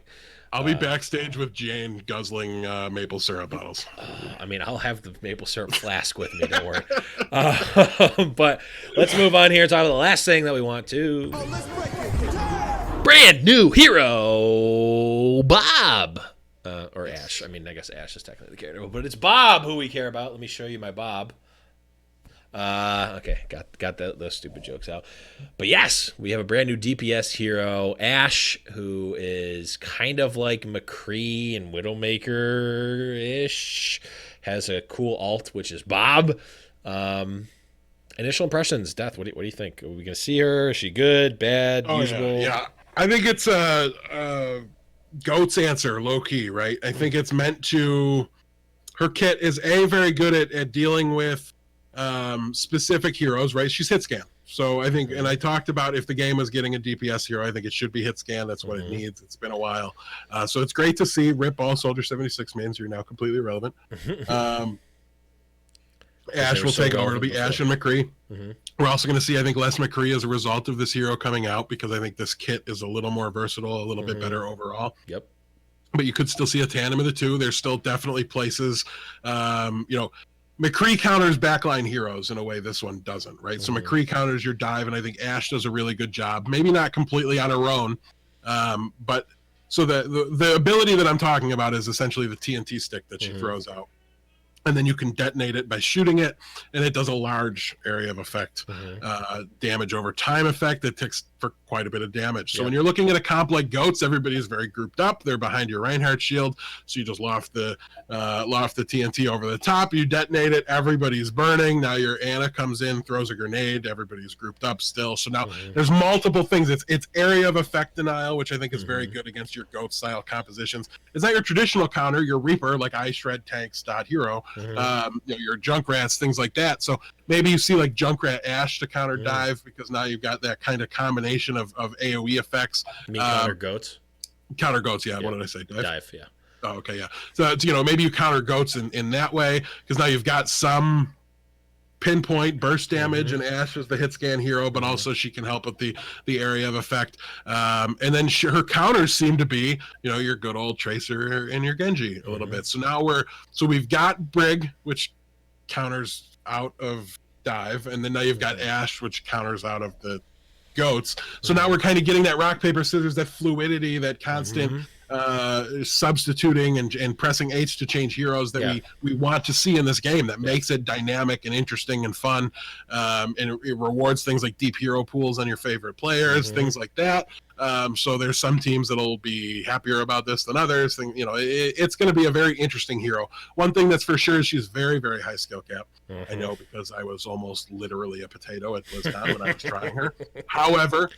I'll be backstage with Jane guzzling maple syrup bottles. I mean, I'll have the maple syrup flask with me. Don't worry. But let's move on here and talk about the last thing that we want to. Brand new hero, Bob. Or Ash. I mean, I guess Ash is technically the character, but it's Bob who we care about. Let me show you my Bob. Okay, got those stupid jokes out. But yes, we have a brand new DPS hero, Ash, who is kind of like McCree and Widowmaker-ish. Has a cool alt, which is Bob. Initial impressions, Death. What do you think? Are we gonna see her? Is she good, bad, usable? Yeah. I think it's a Goat's answer, low key, right? I think it's meant to. Her kit is very good at dealing with specific heroes, right? She's hit scan. So I think, and I talked about if the game was getting a DPS hero, I think it should be hit scan. That's what it needs. It's been a while. So it's great to see. Rip all Soldier 76 means you're now completely irrelevant. Ash will take over. It'll be Ash and McCree. We're also going to see, I think, less McCree as a result of this hero coming out, because I think this kit is a little more versatile, a little bit better overall. Yep. But you could still see a tandem of the two. There's still definitely places, McCree counters backline heroes in a way this one doesn't, right? So McCree counters your dive, and I think Ash does a really good job. Maybe not completely on her own, but so the ability that I'm talking about is essentially the TNT stick that she throws out. And then you can detonate it by shooting it, and it does a large area of effect, damage over time effect that takes for quite a bit of damage. So when you're looking at a comp like Goats, everybody's very grouped up. They're behind your Reinhardt shield, so you just loft the TNT over the top. You detonate it. Everybody's burning. Now your Ana comes in, throws a grenade. Everybody's grouped up still. So now there's multiple things. It's area of effect denial, which I think is very good against your Goat style compositions. It's not your traditional counter, your Reaper, like I shred tanks hero. Your Junkrats, things like that. So maybe you see like Junkrat Ash to counter dive, because now you've got that kind of combination of AoE effects. You mean counter Goats? Counter Goats, yeah. What did I say? Dive, yeah. Oh, okay, yeah. So it's, maybe you counter Goats in that way, because now you've got some pinpoint burst damage, and Ash is the hit scan hero, but also she can help with the area of effect. And then her counters seem to be, your good old Tracer and your Genji a little bit. So now we've got Brig, which counters out of dive, and then now you've got Ash, which counters out of the Goats. So now we're kind of getting that rock paper scissors, that fluidity, that constant substituting and pressing H to change heroes that we want to see in this game. That makes it dynamic and interesting and fun, and it rewards things like deep hero pools on your favorite players, things like that. So there's some teams that'll be happier about this than others. It's going to be a very interesting hero. One thing that's for sure is she's very, very high skill cap. I know, because I was almost literally a potato at Blizzcon when I was trying her. However,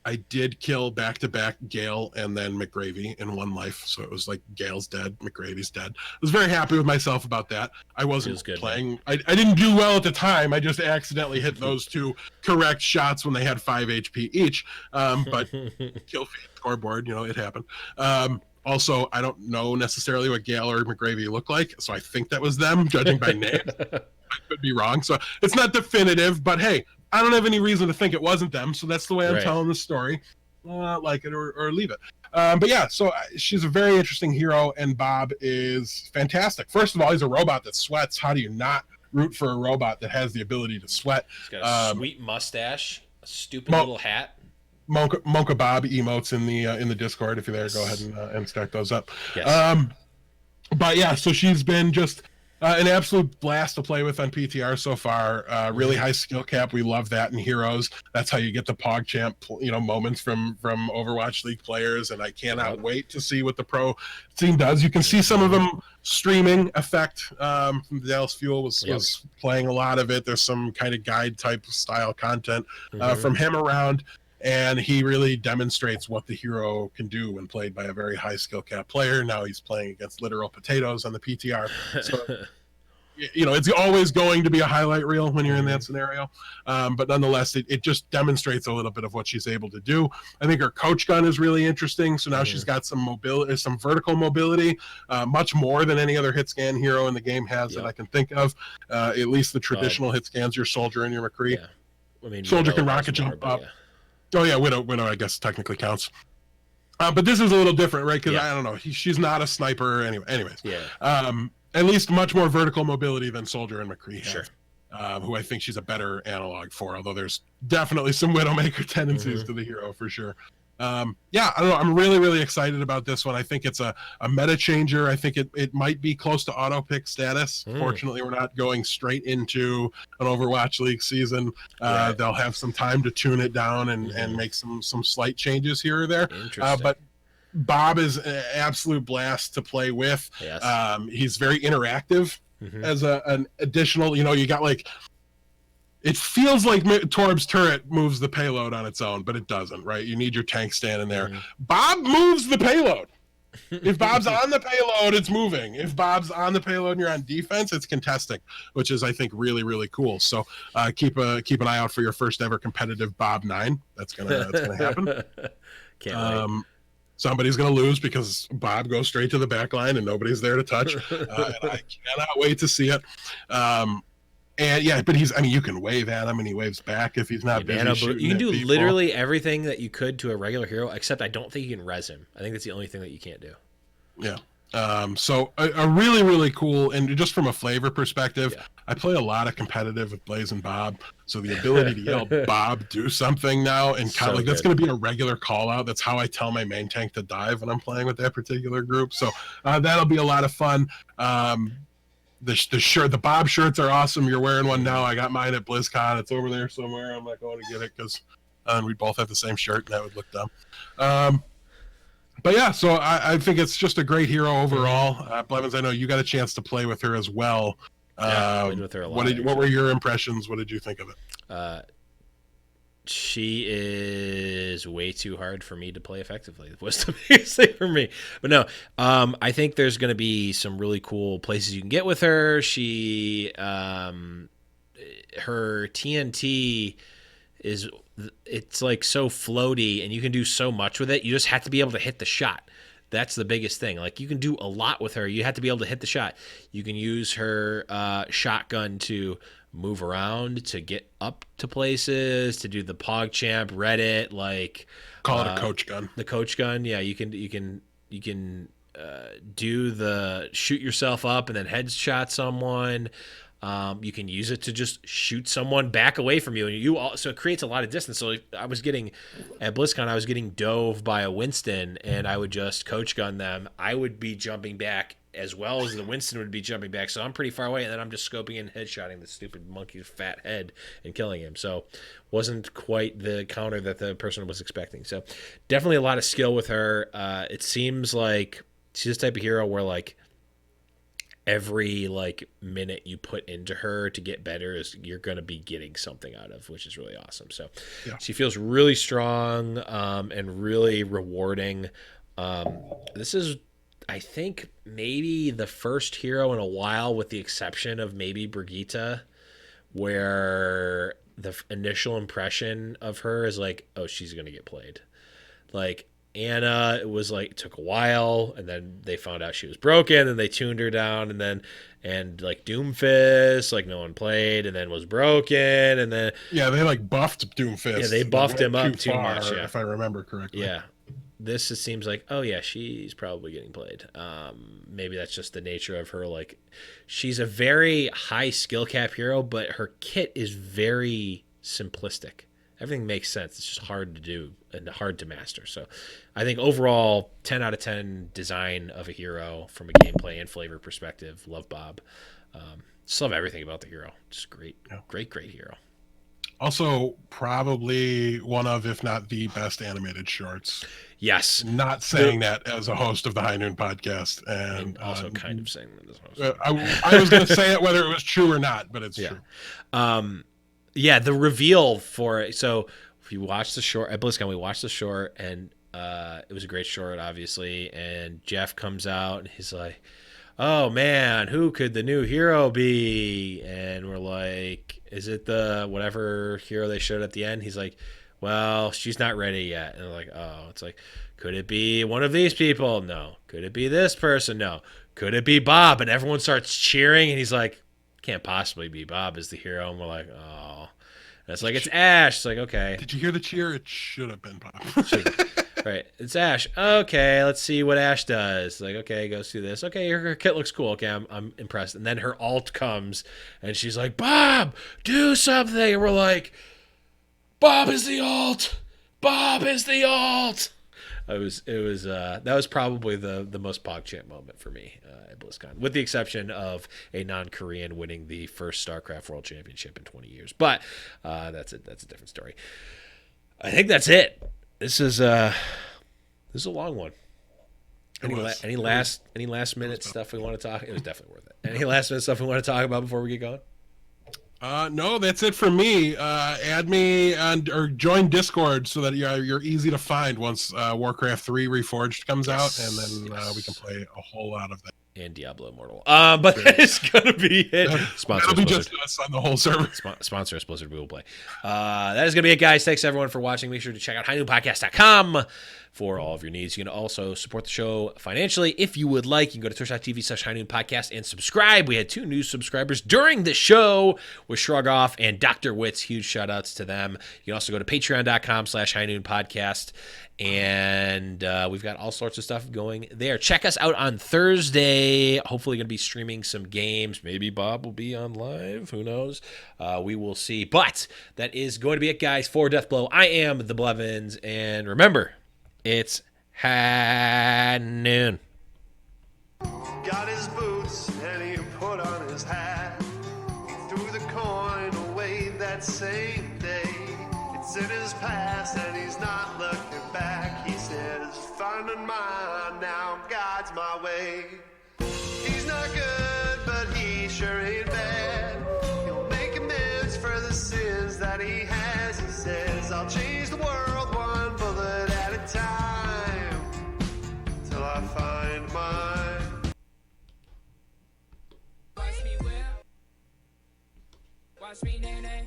I did kill back-to-back Gale and then McGravy in one life. So it was like Gale's dead, McGravy's dead. I was very happy with myself about that. I wasn't playing. I didn't do well at the time. I just accidentally hit those two correct shots when they had 5 HP each. But kill feed scoreboard, it happened. Also, I don't know necessarily what Gale or McGravy look like, so I think that was them, judging by name. I could be wrong. So it's not definitive, but hey, I don't have any reason to think it wasn't them, so that's the way I'm telling the story. Like it or leave it. But yeah, so she's a very interesting hero, and Bob is fantastic. First of all, he's a robot that sweats. How do you not root for a robot that has the ability to sweat? He's got a sweet mustache, a stupid little hat. Monka Bob emotes in the Discord. If you're there, go ahead and start those up. Yes. But yeah, so she's been just an absolute blast to play with on PTR so far. Really high skill cap. We love that in heroes. That's how you get the PogChamp, moments from Overwatch League players. And I cannot wait to see what the pro team does. You can see some of them streaming. Effect from the Dallas Fuel was playing a lot of it. There's some kind of guide type style content from him around. And he really demonstrates what the hero can do when played by a very high skill cap player. Now he's playing against literal potatoes on the PTR. So, it's always going to be a highlight reel when you're in that scenario. But nonetheless, it just demonstrates a little bit of what she's able to do. I think her coach gun is really interesting. So now she's got some mobility, some vertical mobility, much more than any other hit scan hero in the game has that I can think of. At least the traditional hit scans, your Soldier and your McCree. Yeah. I mean, Soldier can rocket jump up. Oh yeah, Widow I guess technically counts. But this is a little different, right? Because I don't know, she's not a sniper anyways. At least much more vertical mobility than Soldier and McCree have, who I think she's a better analog for, although there's definitely some Widowmaker tendencies to the hero for sure. I don't know, I'm really, really excited about this one. I think it's a meta changer. I think it might be close to auto pick status. Fortunately, we're not going straight into an Overwatch League season. They'll have some time to tune it down and make some slight changes here or there. But Bob is an absolute blast to play with. He's very interactive as an additional, you got like, it feels like Torb's turret moves the payload on its own, but it doesn't, right? You need your tank standing there. Bob moves the payload. If Bob's on the payload, it's moving. If Bob's on the payload and you're on defense, it's contesting, which is, I think, really, really cool. So keep an eye out for your first ever competitive Bob 9. That's gonna happen. Can't wait. Somebody's going to lose because Bob goes straight to the back line and nobody's there to touch. And I cannot wait to see it. And yeah, but you can wave at him and he waves back if he's not busy. You can do literally everything that you could to a regular hero, except I don't think you can res him. I think that's the only thing that you can't do. Yeah. So a really, really cool, and just from a flavor perspective, I play a lot of competitive with Blaze and Bob. So the ability to yell, Bob, do something now, and kind of like that's going to be a regular call out. That's how I tell my main tank to dive when I'm playing with that particular group. So that'll be a lot of fun. The Bob shirts are awesome. You're wearing one now. I got mine at BlizzCon. It's over there somewhere. I'm not going to get it because we both have the same shirt, and that would look dumb. But yeah, so I think it's just a great hero overall. Blevins, I know you got a chance to play with her as well. I played with her a lot. What were your impressions? What did you think of it? She is way too hard for me to play effectively. Was the biggest thing for me. But no, I think there's going to be some really cool places you can get with her. She, her TNT it's like so floaty and you can do so much with it. You just have to be able to hit the shot. That's the biggest thing. Like, you can do a lot with her. You have to be able to hit the shot. You can use her shotgun to move around, to get up to places, to do the PogChamp, Reddit, like call it a coach gun. The coach gun, yeah. You can do the shoot yourself up and then headshot someone. You can use it to just shoot someone back away from you, and so it creates a lot of distance. So I was getting at BlizzCon, I was getting dove by a Winston, and I would just coach gun them. I would be jumping back as well as the Winston would be jumping back, so I'm pretty far away, and then I'm just scoping and headshotting the stupid monkey's fat head and killing him. So wasn't quite the counter that the person was expecting. So definitely a lot of skill with her. It seems like she's this type of hero where like every like minute you put into her to get better is you're going to be getting something out of, which is really awesome. So yeah. She feels really strong and really rewarding. This is, I think, maybe the first hero in a while, with the exception of maybe Brigitte, where the initial impression of her is like, oh, she's going to get played. Like Anna, it was like, it took a while, and then they found out she was broken, and they tuned her down, and like Doomfist, like no one played, and then was broken, and then yeah, they like buffed Doomfist. Yeah, they buffed him up too much, yeah. If I remember correctly. Yeah. This just seems like, oh yeah, she's probably getting played. Maybe that's just the nature of her. Like, she's a very high skill cap hero, but her kit is very simplistic. Everything makes sense. It's just hard to do and hard to master. So I think overall, 10 out of 10 design of a hero from a gameplay and flavor perspective. Love Bob. Just love everything about the hero. Just great, yeah. Great hero. Also, probably one of, if not the best animated shorts. Yes. Not saying that as a host of the High Noon podcast. And also kind of saying that as a host. I was going to say it whether it was true or not, but it's true. Yeah, the reveal for it. So if you watch the short at BlizzCon, we watched the short, and it was a great short, obviously. And Jeff comes out, and he's like, oh man, who could the new hero be? And we're like, is it the whatever hero they showed at the end? He's like, well, she's not ready yet. And we're like, oh, it's like, could it be one of these people? No. Could it be this person? No. Could it be Bob? And everyone starts cheering, and he's like, can't possibly be Bob as the hero. And we're like, oh. And it's like, it's Ash. It's like, okay. Did you hear the cheer? It should have been Bob. Right. It's Ash. Okay, let's see what Ash does. Like, okay, goes through this. Okay, her kit looks cool. Okay, I'm impressed. And then her alt comes, and she's like, Bob, do something. And we're like, Bob is the alt. Bob is the alt. That was probably the most PogChamp moment for me at BlizzCon, with the exception of a non-Korean winning the first StarCraft World Championship in 20 years. But that's a different story. I think that's it. This is a long one. Any last minute stuff we want to talk? It was definitely worth it. Any last minute stuff we want to talk about before we get going? No, that's it for me. Add me or join Discord so that you're easy to find once Warcraft 3 Reforged comes out, and then we can play a whole lot of that. And Diablo Immortal. But that is going to be it. That'll be just us on the whole server. Sponsor us, Blizzard, we will play. That is going to be it, guys. Thanks, everyone, for watching. Make sure to check out highnoonpodcast.com for all of your needs. You can also support the show financially if you would like. You can go to twitch.tv/highnoonpodcast and subscribe. We had 2 new subscribers during the show with Shrug Off and Dr. Witz. Huge shout-outs to them. You can also go to patreon.com/highnoonpodcast. And we've got all sorts of stuff going there. Check us out on Thursday. Hopefully going to be streaming some games. Maybe Bob will be on live. Who knows? We will see. But that is going to be it, guys, for Deathblow. I am the Blevins. And remember, it's high noon. Got his boots and he put on his hat. Threw the coin away that same day. It's in his past and he's not looking back. He says, finding mine, now God's my way. He's not good, but he sure ain't bad. He'll make amends for the sins that he has. He says, I'll change the world one bullet at a time till I find mine. Watch me whip. Watch me nay nay.